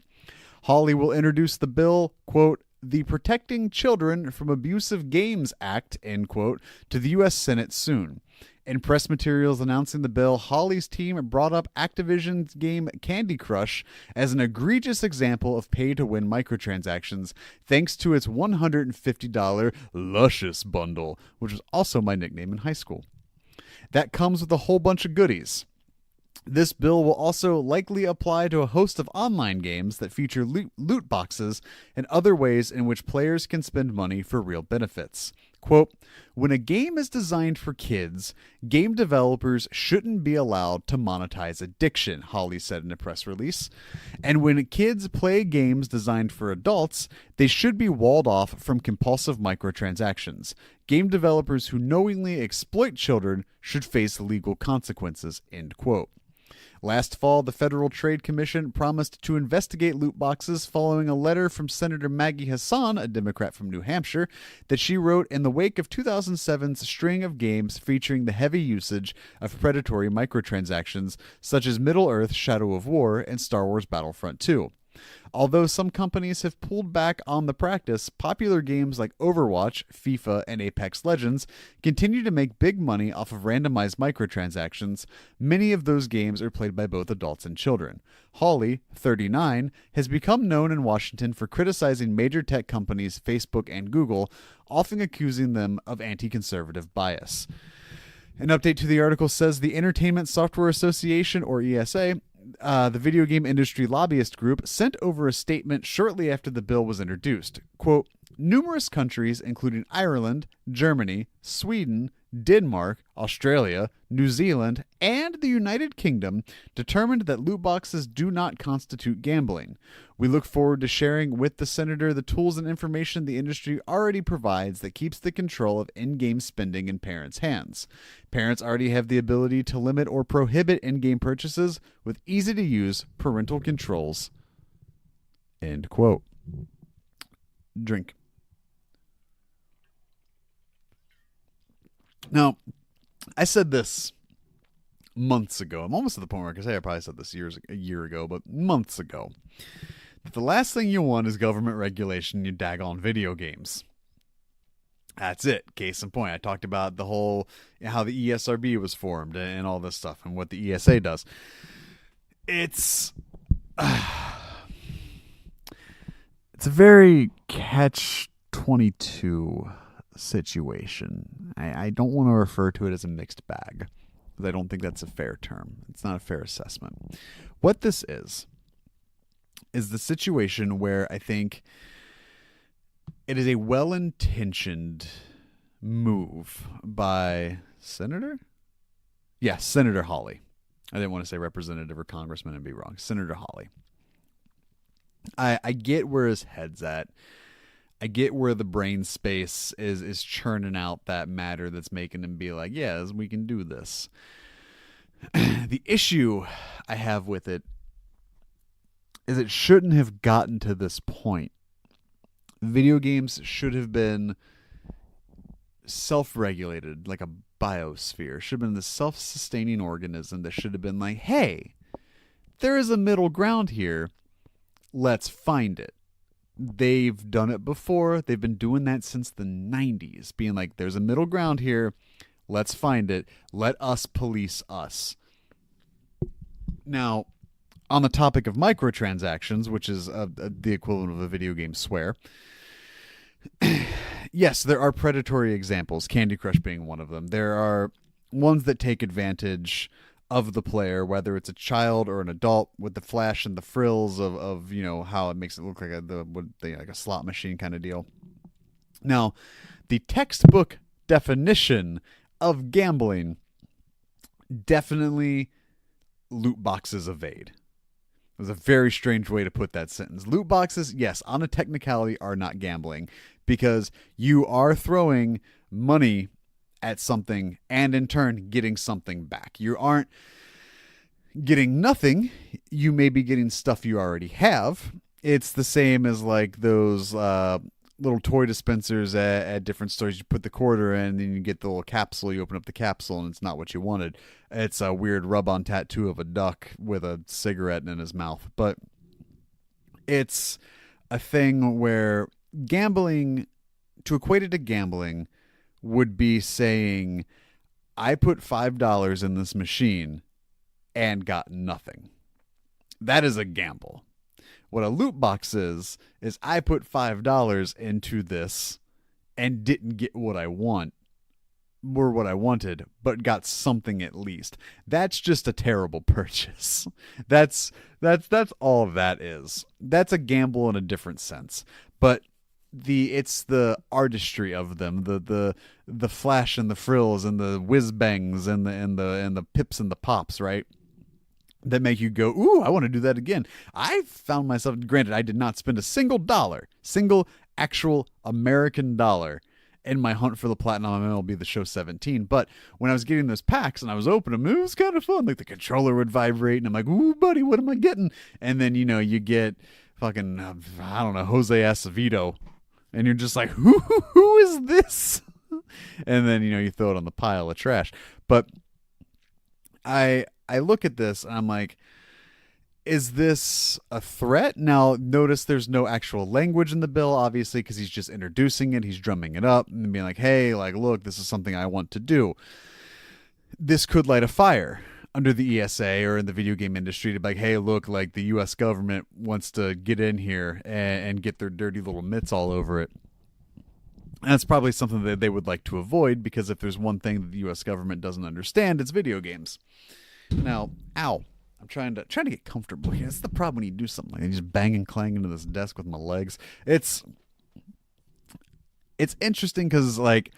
Hawley will introduce the bill, quote, the Protecting Children from Abusive Games Act, end quote, to the U.S. Senate soon. In press materials announcing the bill, Hawley's team brought up Activision's game Candy Crush as an egregious example of pay-to-win microtransactions thanks to its $150 Luscious bundle, which was also my nickname in high school. That comes with a whole bunch of goodies. This bill will also likely apply to a host of online games that feature loot boxes and other ways in which players can spend money for real benefits. Quote, when a game is designed for kids, game developers shouldn't be allowed to monetize addiction, Hawley said in a press release. And when kids play games designed for adults, they should be walled off from compulsive microtransactions. Game developers who knowingly exploit children should face legal consequences, end quote. Last fall, the Federal Trade Commission promised to investigate loot boxes following a letter from Senator Maggie Hassan, a Democrat from New Hampshire, that she wrote in the wake of 2007's string of games featuring the heavy usage of predatory microtransactions such as Middle-earth: Shadow of War and Star Wars Battlefront 2. Although some companies have pulled back on the practice, popular games like Overwatch, FIFA, and Apex Legends continue to make big money off of randomized microtransactions. Many of those games are played by both adults and children. Hawley, 39, has become known in Washington for criticizing major tech companies Facebook and Google, often accusing them of anti-conservative bias. An update to the article says the Entertainment Software Association, or ESA, the video game industry lobbyist group, sent over a statement shortly after the bill was introduced. Quote, numerous countries, including Ireland, Germany, Sweden, Denmark, Australia, New Zealand, and the United Kingdom determined that loot boxes do not constitute gambling. We look forward to sharing with the Senator the tools and information the industry already provides that keeps the control of in-game spending in parents' hands. Parents already have the ability to limit or prohibit in-game purchases with easy-to-use parental controls. End quote. Drink. Now, I said this months ago. I'm almost at the point where I can say I probably said this a year ago, but months ago. That the last thing you want is government regulation in your daggone video games. That's it. Case in point. I talked about the whole, how the ESRB was formed and all this stuff and what the ESA does. It's a very catch-22 situation. I don't want to refer to it as a mixed bag, because I don't think that's a fair term. It's not a fair assessment. What this is the situation where I think it is a well-intentioned move by Senator? Yes, Senator Hawley. I didn't want to say representative or congressman and be wrong. Senator Hawley. I get where his head's at. I get where the brain space is churning out that matter that's making him be like, yes, we can do this. The issue I have with it is it shouldn't have gotten to this point. Video games should have been self-regulated, like a biosphere. Should have been the self-sustaining organism that should have been like, hey, there is a middle ground here. Let's find it. They've done it before. They've been doing that since the 90s, being like, there's a middle ground here. Let's find it. Let us police us. Now, on the topic of microtransactions, which is the equivalent of a video game swear, yes, there are predatory examples, Candy Crush being one of them. There are ones that take advantage of the player, whether it's a child or an adult, with the flash and the frills of you know, how it makes it look like like a slot machine kind of deal. Now, the textbook definition of gambling, definitely loot boxes evade. It was a very strange way to put that sentence. Loot boxes, yes, on a technicality, are not gambling, because you are throwing money at something and in turn getting something back. You aren't getting nothing. You may be getting stuff you already have. It's the same as like those little toy dispensers at different stores. You put the quarter in and then you get the little capsule. You open up the capsule and it's not what you wanted. It's a weird rub-on tattoo of a duck with a cigarette in his mouth. But it's a thing where gambling, to equate it to gambling, would be saying, I put $5 in this machine and got nothing. That is a gamble. What a loot box is I put $5 into this and didn't get what I want or what I wanted, but got something at least. That's just a terrible purchase. That's all that is. That's a gamble in a different sense. But it's the artistry of them, the flash and the frills and the whiz bangs and the pips and the pops, right? That make you go, ooh, I want to do that again. I found myself, granted, I did not spend a single actual American dollar in my hunt for the platinum on MLB The Show 17. But when I was getting those packs and I was opening them, it was kind of fun. Like the controller would vibrate and I'm like, ooh, buddy, what am I getting? And then, you know, you get fucking, I don't know, Jose Acevedo. And you're just like, who is this? And then, you know, you throw it on the pile of trash. But I look at this and I'm like, is this a threat? Now, notice there's no actual language in the bill, obviously, because he's just introducing it. He's drumming it up and being like, hey, like, look, this is something I want to do. This could light a fire under the ESA or in the video game industry to be like, hey, look, like the U.S. government wants to get in here and get their dirty little mitts all over it. And that's probably something that they would like to avoid, because if there's one thing that the U.S. government doesn't understand, it's video games. Now, ow. I'm trying to get comfortable here. That's the problem when you do something like that. You just bang and clang into this desk with my legs. It's interesting because, like,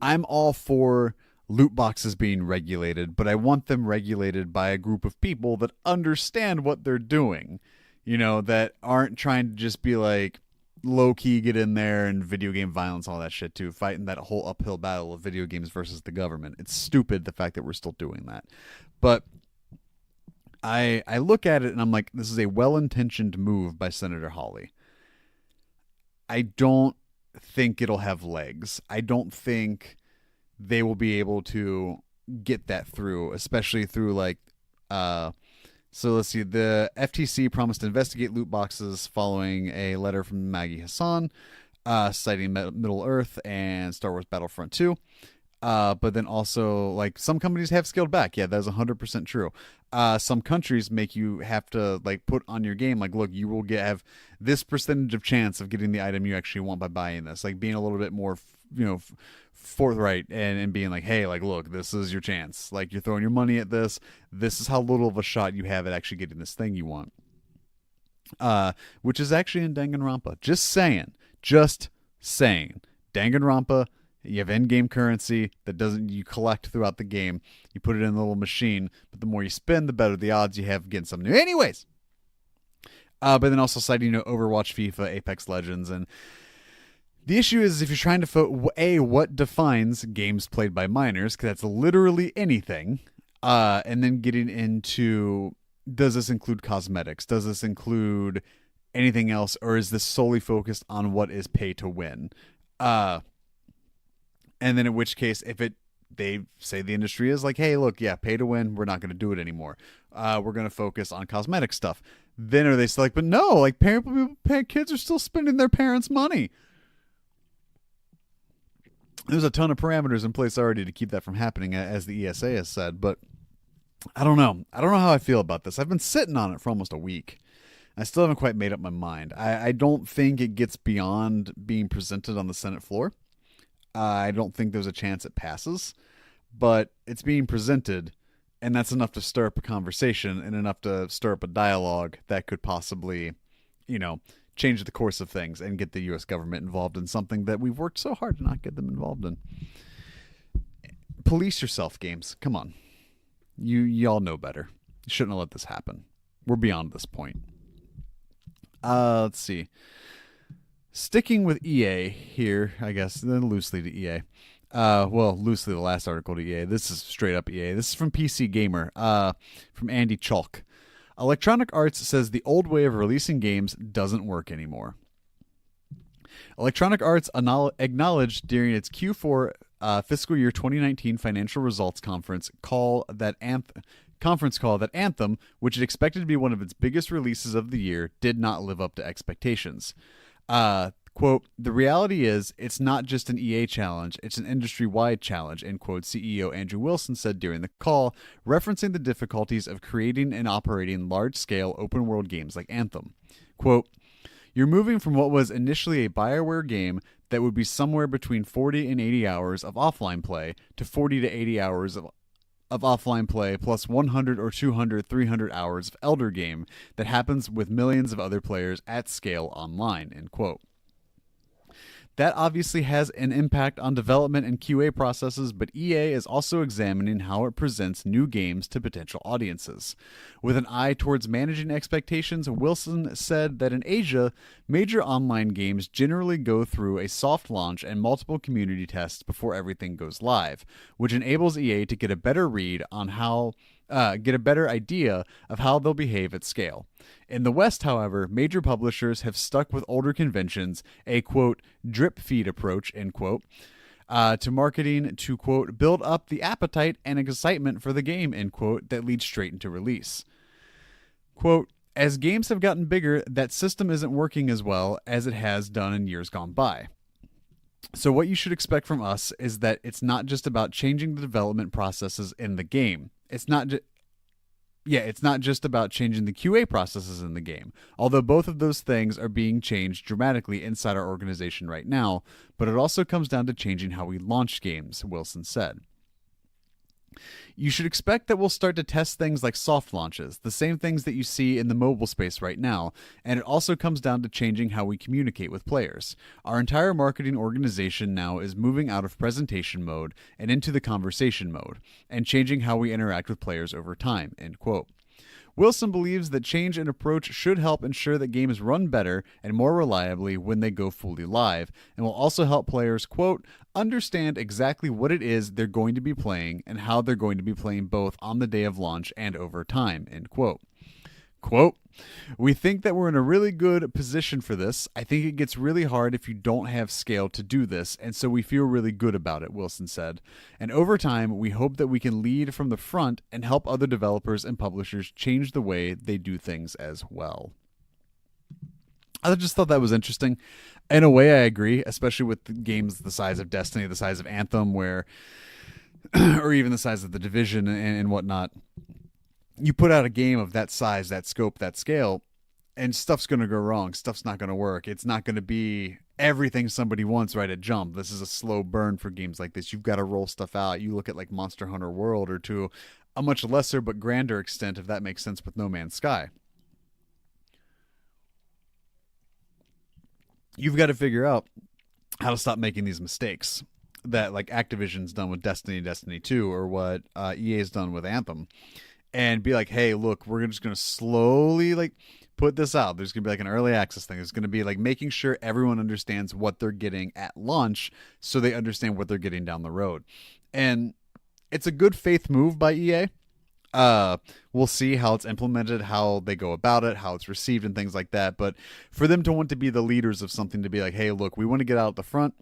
I'm all for loot boxes being regulated, but I want them regulated by a group of people that understand what they're doing, that aren't trying to just be like low key get in there and video game violence, all that shit too, fighting that whole uphill battle of video games versus the government. It's stupid the fact that we're still doing that. But I look at it and I'm like, this is a well-intentioned move by Senator Hawley. I don't think it'll have legs. I don't think they will be able to get that through, especially through so let's see. The FTC promised to investigate loot boxes following a letter from Maggie Hassan, citing Middle Earth and Star Wars Battlefront 2. But then also, some companies have scaled back. Yeah, that's 100% true. Some countries make you have to put on your game, look, you will have this percentage of chance of getting the item you actually want by buying this. Being a little bit more, forthright and being like, hey, look, this is your chance. You're throwing your money at this. This is how little of a shot you have at actually getting this thing you want. Which is actually in Danganronpa. Just saying. Danganronpa. You have in-game currency that you collect throughout the game. You put it in a little machine, but the more you spend, the better the odds you have of getting something new. Anyways, but then also citing Overwatch, FIFA, Apex Legends, and the issue is if you're trying to what defines games played by minors, because that's literally anything, and then getting into, does this include cosmetics? Does this include anything else, or is this solely focused on what is pay to win? And then in which case, if they say the industry is like, hey, look, yeah, pay to win, we're not going to do it anymore. We're going to focus on cosmetic stuff. Then are they still but no, kids are still spending their parents' money. There's a ton of parameters in place already to keep that from happening, as the ESA has said. But I don't know. I don't know how I feel about this. I've been sitting on it for almost a week. I still haven't quite made up my mind. I don't think it gets beyond being presented on the Senate floor. I don't think there's a chance it passes, but it's being presented, and that's enough to stir up a conversation and enough to stir up a dialogue that could possibly, change the course of things and get the U.S. government involved in something that we've worked so hard to not get them involved in. Police yourself, games. Come on. Y'all know better. You shouldn't have let this happen. We're beyond this point. Let's see. Sticking with EA here, I guess, then loosely to EA. Loosely the last article to EA. This is straight up EA. This is from PC Gamer, from Andy Chalk. Electronic Arts says the old way of releasing games doesn't work anymore. Electronic Arts acknowledged during its Q4 fiscal year 2019 financial results conference call that Anthem, which it expected to be one of its biggest releases of the year, did not live up to expectations. Quote, the reality is it's not just an EA challenge, it's an industry-wide challenge, end quote, CEO Andrew Wilson said during the call, referencing the difficulties of creating and operating large-scale open-world games like Anthem. Quote, you're moving from what was initially a BioWare game that would be somewhere between 40 and 80 hours of offline play to 40 to 80 hours of offline play plus 100 or 200, 300 hours of Elder game that happens with millions of other players at scale online, end quote. That obviously has an impact on development and QA processes, but EA is also examining how it presents new games to potential audiences. With an eye towards managing expectations, Wilson said that in Asia, major online games generally go through a soft launch and multiple community tests before everything goes live, which enables EA to get a better read on get a better idea of how they'll behave at scale. In the West, however, major publishers have stuck with older conventions, a, quote, drip feed approach, end quote, to marketing to, quote, build up the appetite and excitement for the game, end quote, that leads straight into release. Quote, as games have gotten bigger, that system isn't working as well as it has done in years gone by. So what you should expect from us is that it's not just about changing the development processes in the game. It's not just about changing the QA processes in the game, although both of those things are being changed dramatically inside our organization right now, but it also comes down to changing how we launch games, Wilson said. You should expect that we'll start to test things like soft launches, the same things that you see in the mobile space right now, and it also comes down to changing how we communicate with players. Our entire marketing organization now is moving out of presentation mode and into the conversation mode, and changing how we interact with players over time, end quote. Wilson believes that change in approach should help ensure that games run better and more reliably when they go fully live, and will also help players, quote, understand exactly what it is they're going to be playing and how they're going to be playing both on the day of launch and over time, end quote. Quote, we think that we're in a really good position for this. I think it gets really hard if you don't have scale to do this, and so we feel really good about it, Wilson said. And over time, we hope that we can lead from the front and help other developers and publishers change the way they do things as well. I just thought that was interesting. In a way, I agree, especially with games the size of Destiny, the size of Anthem, where, or even the size of The Division and whatnot. You put out a game of that size, that scope, that scale, and stuff's going to go wrong. Stuff's not going to work. It's not going to be everything somebody wants right at jump. This is a slow burn for games like this. You've got to roll stuff out. You look at like Monster Hunter World, or to a much lesser but grander extent, if that makes sense, with No Man's Sky. You've got to figure out how to stop making these mistakes that like Activision's done with Destiny, Destiny 2, or what EA's done with Anthem. And be like, hey, look, we're just going to slowly like put this out. There's going to be like an early access thing. There's going to be like making sure everyone understands what they're getting at launch so they understand what they're getting down the road. And it's a good faith move by EA. We'll see how it's implemented, how they go about it, how it's received and things like that. But for them to want to be the leaders of something, to be like, hey, look, we want to get out at the front.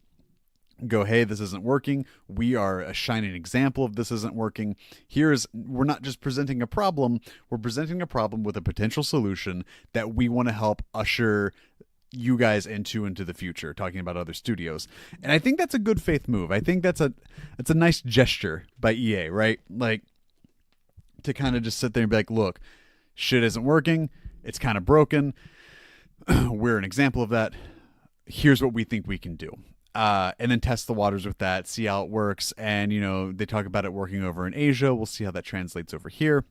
Go, hey, this isn't working. We are a shining example of this isn't working. We're not just presenting a problem, we're presenting a problem with a potential solution that we want to help usher you guys into the future, talking about other studios. And I think that's a good faith move. I think that's a nice gesture by EA, right? Like, to kind of just sit there and be like, look, shit isn't working. It's kind of broken. We're an example of that. Here's what we think we can do. And then test the waters with that, see how it works. And, you know, they talk about it working over in Asia. We'll see how that translates over here.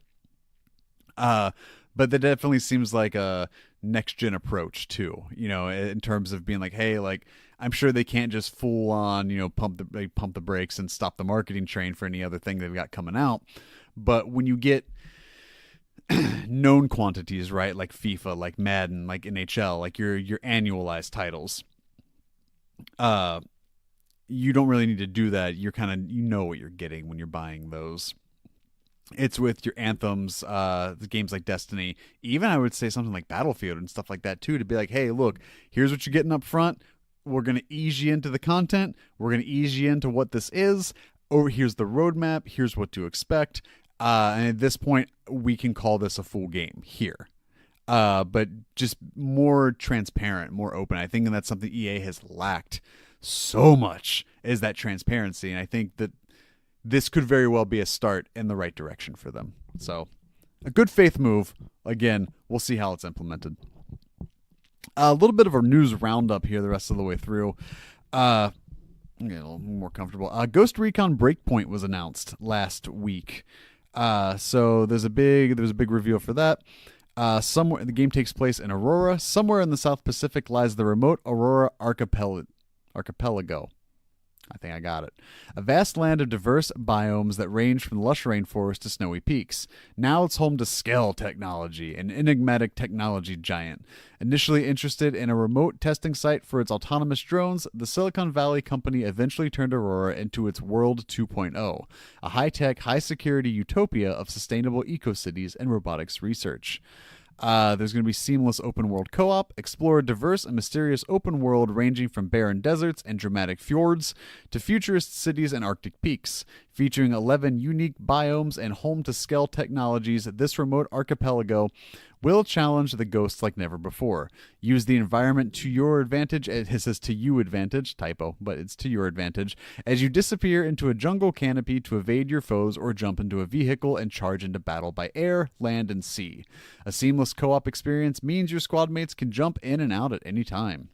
But that definitely seems like a next-gen approach, too, you know, in terms of being like, hey, like, I'm sure they can't just full on, you know, pump the brakes and stop the marketing train for any other thing they've got coming out. But when you get known quantities, right, like FIFA, like Madden, like NHL, like your annualized titles, you don't really need to do that. You're kind of, you know what you're getting when you're buying those. It's with your Anthems, the games like Destiny, even I would say something like Battlefield and stuff like that too, to be like, hey, look, here's what you're getting up front. We're going to ease you into the content. We're going to ease you into what this is. Or here's the roadmap. Here's what to expect. And at this point, we can call this a full game here. But just more transparent, more open. I think that's something EA has lacked so much, is that transparency. And I think that this could very well be a start in the right direction for them. So a good faith move. Again, we'll see how it's implemented. A little bit of a news roundup here the rest of the way through. Get a little more comfortable. Ghost Recon Breakpoint was announced last week. So there's a big reveal for that. Somewhere the game takes place in Aurora. Somewhere in the South Pacific lies the remote Aurora Archipelago. I think I got it. A vast land of diverse biomes that range from the lush rainforest to snowy peaks. Now it's home to Skell Technology, an enigmatic technology giant. Initially interested in a remote testing site for its autonomous drones, the Silicon Valley company eventually turned Aurora into its World 2.0, a high-tech, high-security utopia of sustainable eco-cities and robotics research. There's going to be seamless open world co-op, explore a diverse and mysterious open world ranging from barren deserts and dramatic fjords to futurist cities and Arctic peaks. Featuring 11 unique biomes and home to Skell Technologies, this remote archipelago will challenge the ghosts like never before. Use the environment to your advantage. It says to you advantage, typo, but it's to your advantage, as you disappear into a jungle canopy to evade your foes or jump into a vehicle and charge into battle by air, land, and sea. A seamless co-op experience means your squad mates can jump in and out at any time.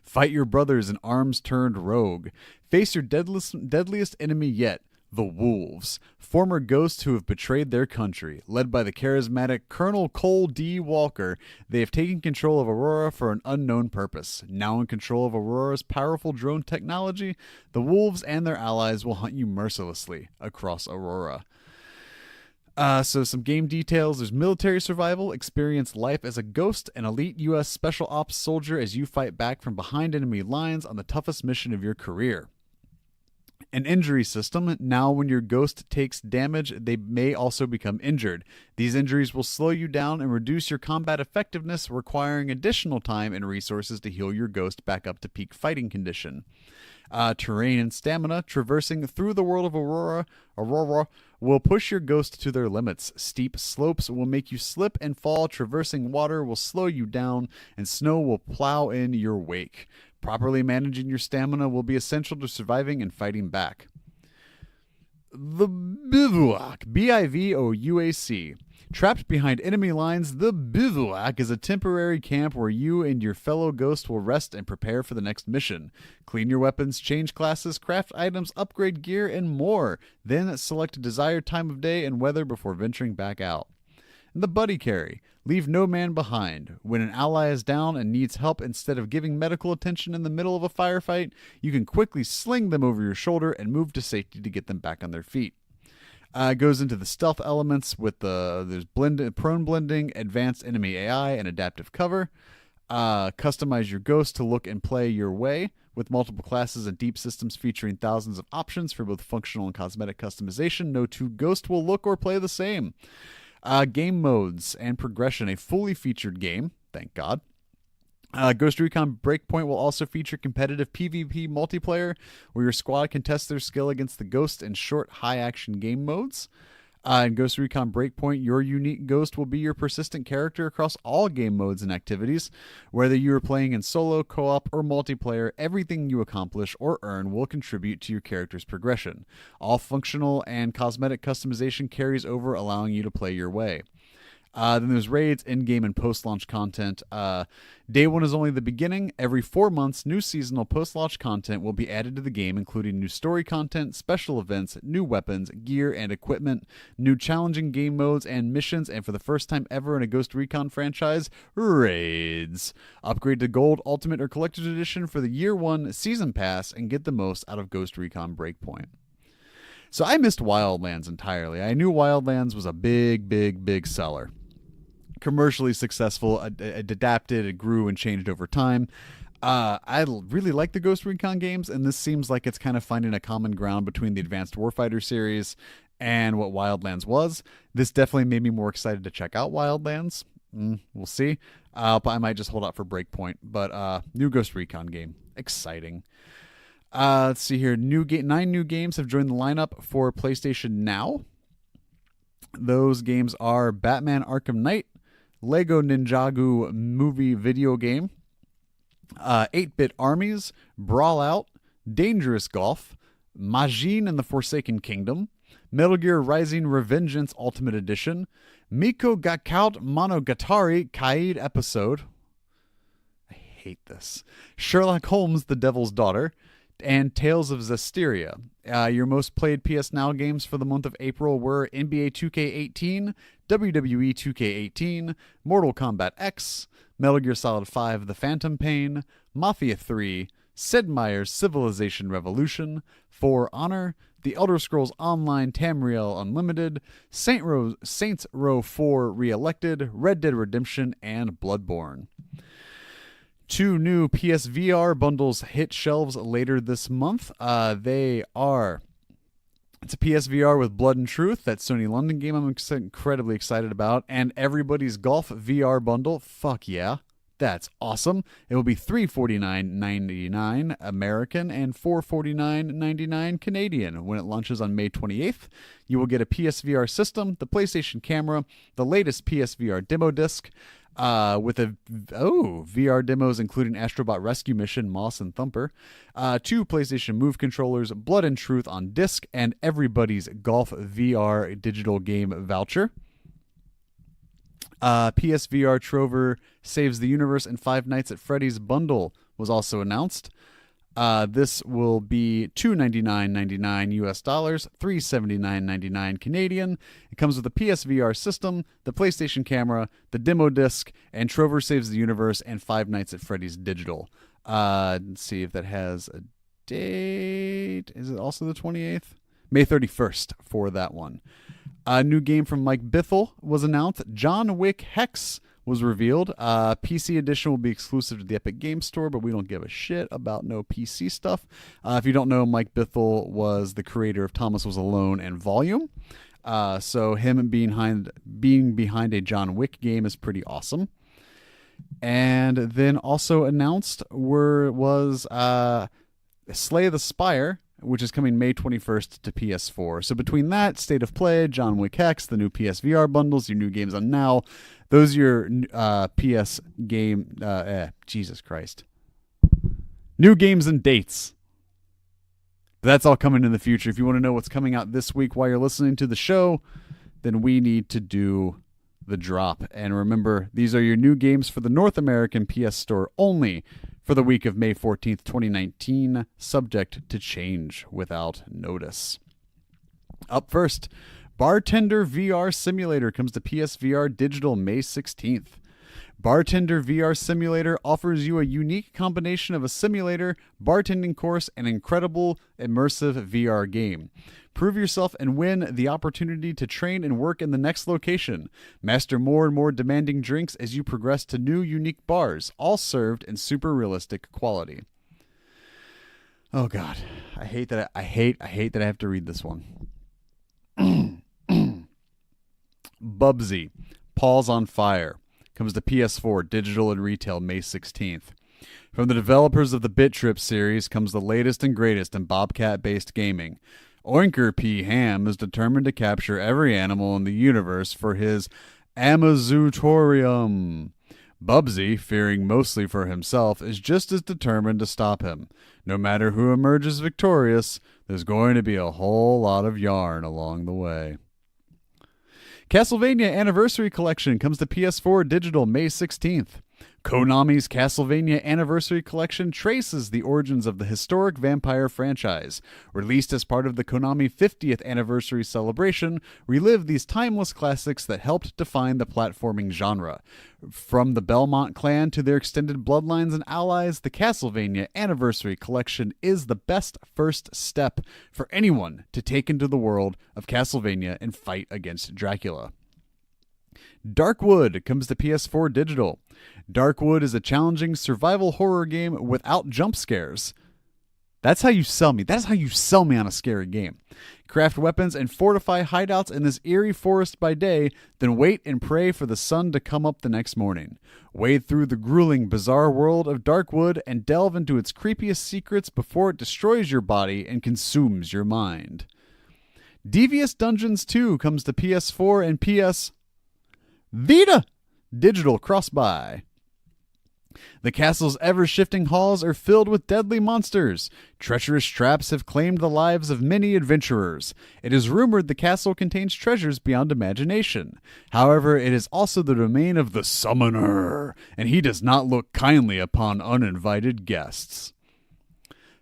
Fight your brothers in arms turned rogue. Face your deadliest enemy yet, The Wolves, former ghosts who have betrayed their country. Led by the charismatic Colonel Cole D. Walker, they have taken control of Aurora for an unknown purpose. Now in control of Aurora's powerful drone technology, the Wolves and their allies will hunt you mercilessly across Aurora. So some game details. There's military survival, experience life as a ghost, an elite U.S. Special Ops soldier as you fight back from behind enemy lines on the toughest mission of your career. An injury system. Now when your ghost takes damage, they may also become injured. These injuries will slow you down and reduce your combat effectiveness, requiring additional time and resources to heal your ghost back up to peak fighting condition. Terrain and stamina. Traversing through the world of Aurora will push your ghost to their limits. Steep slopes will make you slip and fall. Traversing water will slow you down, and snow will plow in your wake. Properly managing your stamina will be essential to surviving and fighting back. The Bivouac, B-I-V-O-U-A-C. Trapped behind enemy lines, the Bivouac is a temporary camp where you and your fellow ghost will rest and prepare for the next mission. Clean your weapons, change classes, craft items, upgrade gear, and more. Then select a desired time of day and weather before venturing back out. The Buddy Carry. Leave no man behind. When an ally is down and needs help, instead of giving medical attention in the middle of a firefight, you can quickly sling them over your shoulder and move to safety to get them back on their feet. It goes into the stealth elements with there's prone blending, advanced enemy AI, and adaptive cover. Customize your ghost to look and play your way with multiple classes and deep systems featuring thousands of options for both functional and cosmetic customization. No two ghosts will look or play the same. Game modes and progression. A fully featured game, thank God. Ghost Recon Breakpoint will also feature competitive PvP multiplayer where your squad can test their skill against the ghost in short, high-action game modes. In Ghost Recon Breakpoint, your unique ghost will be your persistent character across all game modes and activities. Whether you are playing in solo, co-op, or multiplayer, everything you accomplish or earn will contribute to your character's progression. All functional and cosmetic customization carries over, allowing you to play your way. Then there's raids, in-game, and post-launch content. Day one is only the beginning. Every 4 months, new seasonal post-launch content will be added to the game, including new story content, special events, new weapons, gear, and equipment, new challenging game modes and missions, and for the first time ever in a Ghost Recon franchise, raids. Upgrade to Gold, Ultimate, or Collector's Edition for the Year 1 Season Pass and get the most out of Ghost Recon Breakpoint. So I missed Wildlands entirely. I knew Wildlands was a big seller. Commercially successful, it adapted, it grew and changed over time. I really like the Ghost Recon games, and this seems like it's kind of finding a common ground between the Advanced Warfighter series and what Wildlands was. This definitely made me more excited to check out Wildlands. We'll see. But I might just hold out for Breakpoint. But new Ghost Recon game. Exciting. Let's see here. 9 new games have joined the lineup for PlayStation Now. Those games are Batman Arkham Knight, Lego Ninjago movie video game, 8-Bit Armies, Brawl Out, Dangerous Golf, Majin and the Forsaken Kingdom, Metal Gear Rising Revengeance Ultimate Edition, Miko Gakkout Monogatari Kaid Episode. I hate this. Sherlock Holmes, The Devil's Daughter, and Tales of Zestiria. Your most played PS Now games for the month of April were NBA 2K18, WWE 2K18, Mortal Kombat X, Metal Gear Solid 5 The Phantom Pain, Mafia 3, Sid Meier's Civilization Revolution, For Honor, The Elder Scrolls Online Tamriel Unlimited, Saints Row 4 Re-Elected, Red Dead Redemption, and Bloodborne. 2 new PSVR bundles hit shelves later this month. It's a PSVR with Blood and Truth, that Sony London game I'm incredibly excited about, and Everybody's Golf VR bundle. Fuck yeah. That's awesome. It will be $349.99 American and $449.99 Canadian when it launches on May 28th. You will get a PSVR system, the PlayStation camera, the latest PSVR demo disc, with VR demos including Astrobot Rescue Mission, Moss and Thumper, 2 PlayStation Move controllers, Blood and Truth on disc, and Everybody's Golf VR digital game voucher. PSVR Trover Saves the Universe and Five Nights at Freddy's bundle was also announced. This will be $299.99 US dollars, $379.99 Canadian. It comes with a PSVR system, the PlayStation camera, the demo disc, and Trover Saves the Universe and Five Nights at Freddy's Digital. Let's see if that has a date. Is it also the 28th? May 31st for that one. A new game from Mike Bithell was announced. John Wick Hex was revealed. PC edition will be exclusive to the Epic Games Store, but we don't give a shit about no PC stuff. If you don't know, Mike Bithell was the creator of Thomas Was Alone and Volume. So him being behind a John Wick game is pretty awesome. And then also announced was Slay the Spire, which is coming May 21st to PS4. So between that, State of Play, John Wick Hex, the new PSVR bundles, your new games on Now, those are your PS game... Jesus Christ. New games and dates. But that's all coming in the future. If you want to know what's coming out this week while you're listening to the show, then we need to do the drop. And remember, these are your new games for the North American PS Store only for the week of May 14th, 2019, subject to change without notice. Up first, Bartender VR Simulator comes to PSVR Digital May 16th. Bartender VR Simulator offers you a unique combination of a simulator, bartending course, and incredible immersive VR game. Prove yourself and win the opportunity to train and work in the next location. Master more and more demanding drinks as you progress to new unique bars, all served in super realistic quality. Oh God, I hate that I have to read this one. Bubsy, Paws on Fire, comes to PS4, digital and retail May 16th. From the developers of the Bit Trip series comes the latest and greatest in Bobcat-based gaming. Oinker P. Ham is determined to capture every animal in the universe for his Amazootorium. Bubsy, fearing mostly for himself, is just as determined to stop him. No matter who emerges victorious, there's going to be a whole lot of yarn along the way. Castlevania Anniversary Collection comes to PS4 digital May 16th. Konami's Castlevania Anniversary Collection traces the origins of the historic vampire franchise. Released as part of the Konami 50th anniversary celebration, relive these timeless classics that helped define the platforming genre. From the Belmont clan to their extended bloodlines and allies, the Castlevania Anniversary Collection is the best first step for anyone to take into the world of Castlevania and fight against Dracula. Darkwood comes to PS4 digital. Darkwood is a challenging survival horror game without jump scares. That's how you sell me. That is how you sell me on a scary game. Craft weapons and fortify hideouts in this eerie forest by day, then wait and pray for the sun to come up the next morning. Wade through the grueling, bizarre world of Darkwood and delve into its creepiest secrets before it destroys your body and consumes your mind. Devious Dungeons 2 comes to PS4 and PS Vita digital cross-buy. The castle's ever-shifting halls are filled with deadly monsters. Treacherous traps have claimed the lives of many adventurers. It is rumored the castle contains treasures beyond imagination. However, it is also the domain of the Summoner, and he does not look kindly upon uninvited guests.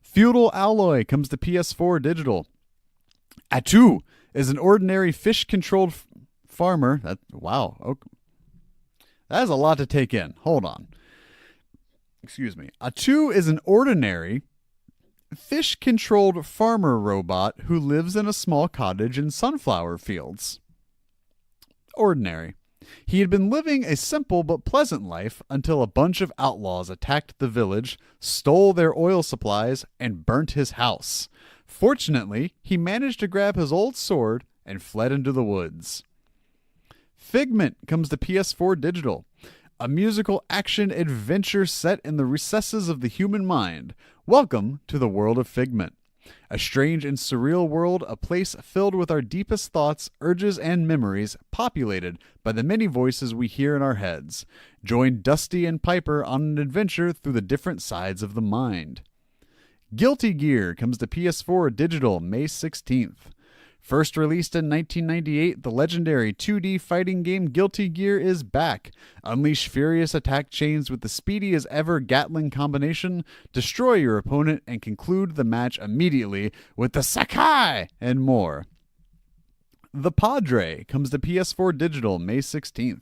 Feudal Alloy comes to PS4 digital. Atu is an ordinary fish-controlled farmer. Wow. Okay. That is a lot to take in. Hold on. Excuse me. Atu is an ordinary fish-controlled farmer robot who lives in a small cottage in sunflower fields. Ordinary. He had been living a simple but pleasant life until a bunch of outlaws attacked the village, stole their oil supplies, and burnt his house. Fortunately, he managed to grab his old sword and fled into the woods. Figment comes to PS4 digital. A musical action adventure set in the recesses of the human mind. Welcome to the world of Figment. A strange and surreal world, a place filled with our deepest thoughts, urges, and memories, populated by the many voices we hear in our heads. Join Dusty and Piper on an adventure through the different sides of the mind. Guilty Gear comes to PS4 digital May 16th. First released in 1998, the legendary 2D fighting game Guilty Gear is back. Unleash furious attack chains with the speedy as ever Gatling combination, destroy your opponent, and conclude the match immediately with the Sakai and more. The Padre comes to PS4 Digital May 16th.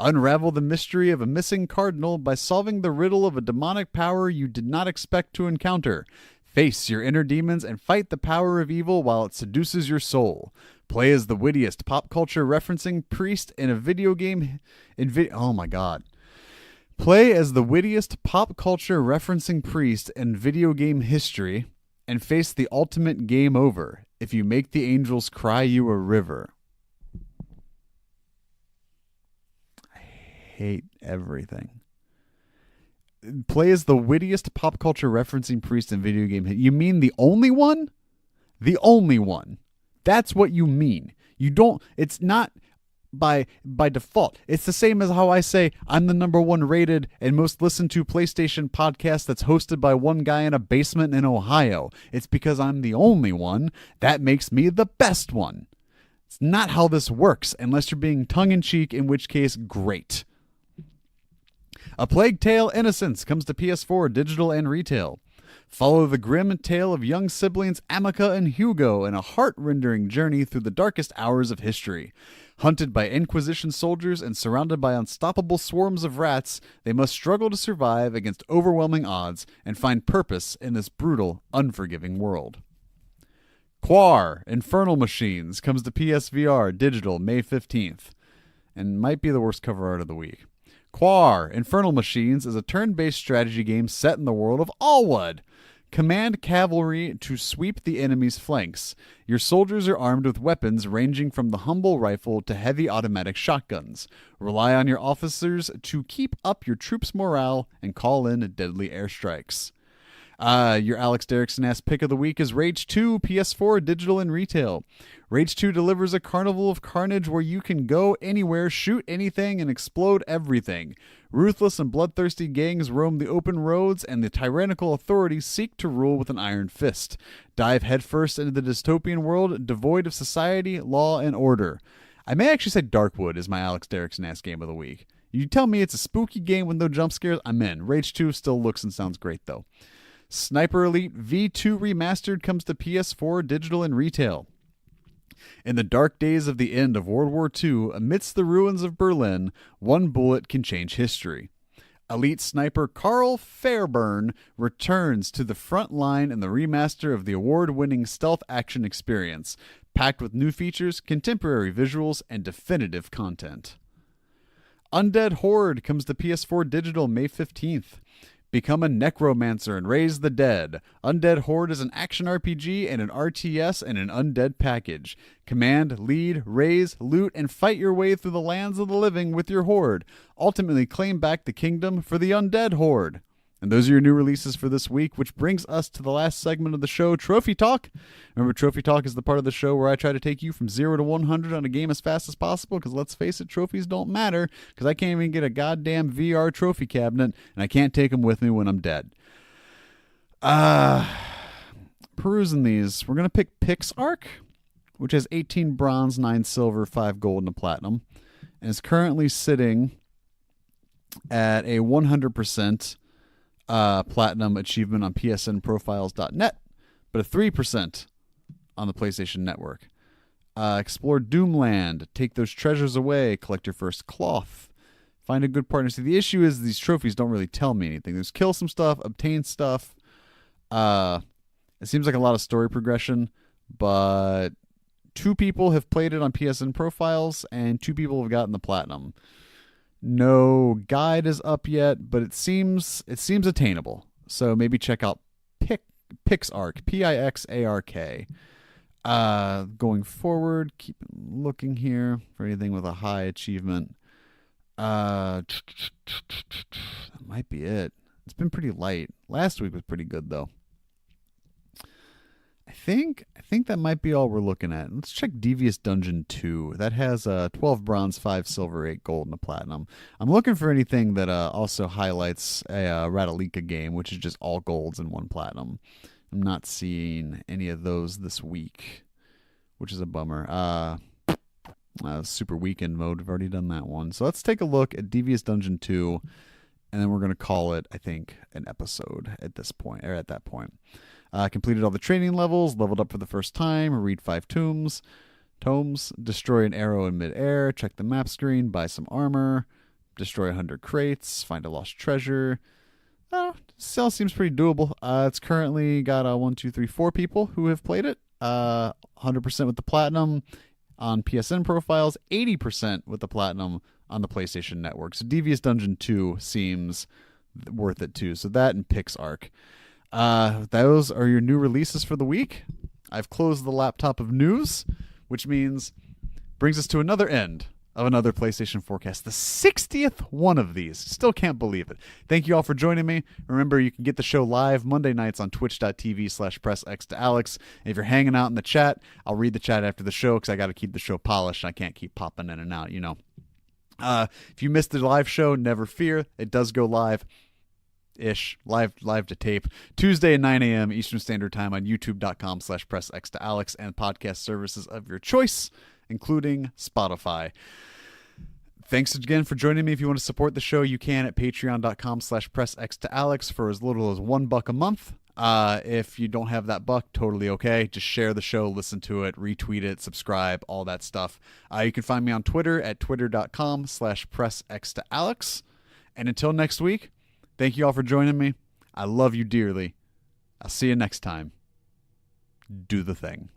Unravel the mystery of a missing cardinal by solving the riddle of a demonic power you did not expect to encounter. Face your inner demons and fight the power of evil while it seduces your soul. Play as the wittiest pop culture referencing priest in a video game. Oh my god. Play as the wittiest pop culture referencing priest in video game history and face the ultimate game over if you make the angels cry you a river. I hate everything. Play as the wittiest pop culture referencing priest in video game. You mean the only one? The only one. That's what you mean. You don't, it's not by default. It's the same as how I say I'm the number one rated and most listened to PlayStation podcast that's hosted by one guy in a basement in Ohio. It's because I'm the only one. That makes me the best one. It's not how this works unless you're being tongue-in-cheek, in which case, great. A Plague Tale: Innocence comes to PS4 digital and retail. Follow the grim tale of young siblings Amica and Hugo in a heart-rending journey through the darkest hours of history. Hunted by Inquisition soldiers and surrounded by unstoppable swarms of rats, they must struggle to survive against overwhelming odds and find purpose in this brutal, unforgiving world. Quar: Infernal Machines comes to PSVR digital May 15th, and might be the worst cover art of the week. Quar: Infernal Machines is a turn-based strategy game set in the world of Allwood. Command cavalry to sweep the enemy's flanks. Your soldiers are armed with weapons ranging from the humble rifle to heavy automatic shotguns. Rely on your officers to keep up your troops' morale and call in deadly airstrikes. Your Alex Derrickson-ass pick of the week is Rage 2, PS4, digital and retail. Rage 2 delivers a carnival of carnage where you can go anywhere, shoot anything, and explode everything. Ruthless and bloodthirsty gangs roam the open roads, and the tyrannical authorities seek to rule with an iron fist. Dive headfirst into the dystopian world, devoid of society, law, and order. I may actually say Darkwood is my Alex Derrickson-ass game of the week. You tell me it's a spooky game with no jump scares, I'm in. Rage 2 still looks and sounds great, though. Sniper Elite V2 Remastered comes to PS4 digital and retail. In the dark days of the end of World War II, amidst the ruins of Berlin, one bullet can change history. Elite sniper Carl Fairburn returns to the front line in the remaster of the award-winning stealth action experience, packed with new features, contemporary visuals, and definitive content. Undead Horde comes to PS4 digital May 15th. Become a necromancer and raise the dead. Undead Horde is an action RPG and an RTS and an undead package. Command, lead, raise, loot, and fight your way through the lands of the living with your horde. Ultimately claim back the kingdom for the Undead Horde. And those are your new releases for this week, which brings us to the last segment of the show, Trophy Talk. Remember, Trophy Talk is the part of the show where I try to take you from 0 to 100 on a game as fast as possible, because let's face it, trophies don't matter, because I can't even get a goddamn VR trophy cabinet, and I can't take them with me when I'm dead. Perusing these, we're going to pick PixArk, which has 18 bronze, 9 silver, 5 gold, and a platinum, and is currently sitting at a 100% platinum achievement on psnprofiles.net, but a 3% on the PlayStation Network. Explore Doomland, take those treasures away, collect your first cloth, find a good partner. See, the issue is these trophies don't really tell me anything. There's kill some stuff, obtain stuff. It seems like a lot of story progression, but 2 people have played it on PSN Profiles, and 2 people have gotten the platinum. No guide is up yet, but it seems attainable. So maybe check out PixArk, Pixark. Going forward, keep looking here for anything with a high achievement. That might be it. It's been pretty light. Last week was pretty good, though. I think that might be all we're looking at. Let's check Devious Dungeon 2. That has 12 bronze, 5 silver, 8 gold, and a platinum. I'm looking for anything that also highlights a Ratalika game, which is just all golds and 1 platinum. I'm not seeing any of those this week, which is a bummer. Super Weekend mode. We've already done that one. So let's take a look at Devious Dungeon 2, and then we're going to call it, I think, an episode at this point, or at that point. Completed all the training levels, leveled up for the first time, read 5 tomes, destroy an arrow in midair, check the map screen, buy some armor, destroy 100 crates, find a lost treasure. Still seems pretty doable. It's currently got 4 people who have played it. 100% with the platinum on PSN profiles, 80% with the platinum on the PlayStation Network. So Devious Dungeon 2 seems worth it too. So that and PixArk. Those are your new releases for the week. I've closed the laptop of news, which brings us to another end of another PlayStation Forecast. The 60th one of these. Still can't believe it. Thank you all for joining me. Remember, you can get the show live Monday nights on twitch.tv/pressx2alex. If you're hanging out in the chat, I'll read the chat after the show because I got to keep the show polished. I can't keep popping in and out, you know. If you missed the live show, never fear. It does go live. Live to tape Tuesday at 9 a.m. Eastern Standard Time on youtube.com/pressx2alex and podcast services of your choice, including Spotify. Thanks again for joining me. If you want to support the show, you can at patreon.com/pressx2alex for as little as $1 a month. If you don't have that buck, totally okay. Just share the show, listen to it, retweet it, subscribe, all that stuff. You can find me on Twitter at twitter.com/pressx2alex. And until next week, thank you all for joining me. I love you dearly. I'll see you next time. Do the thing.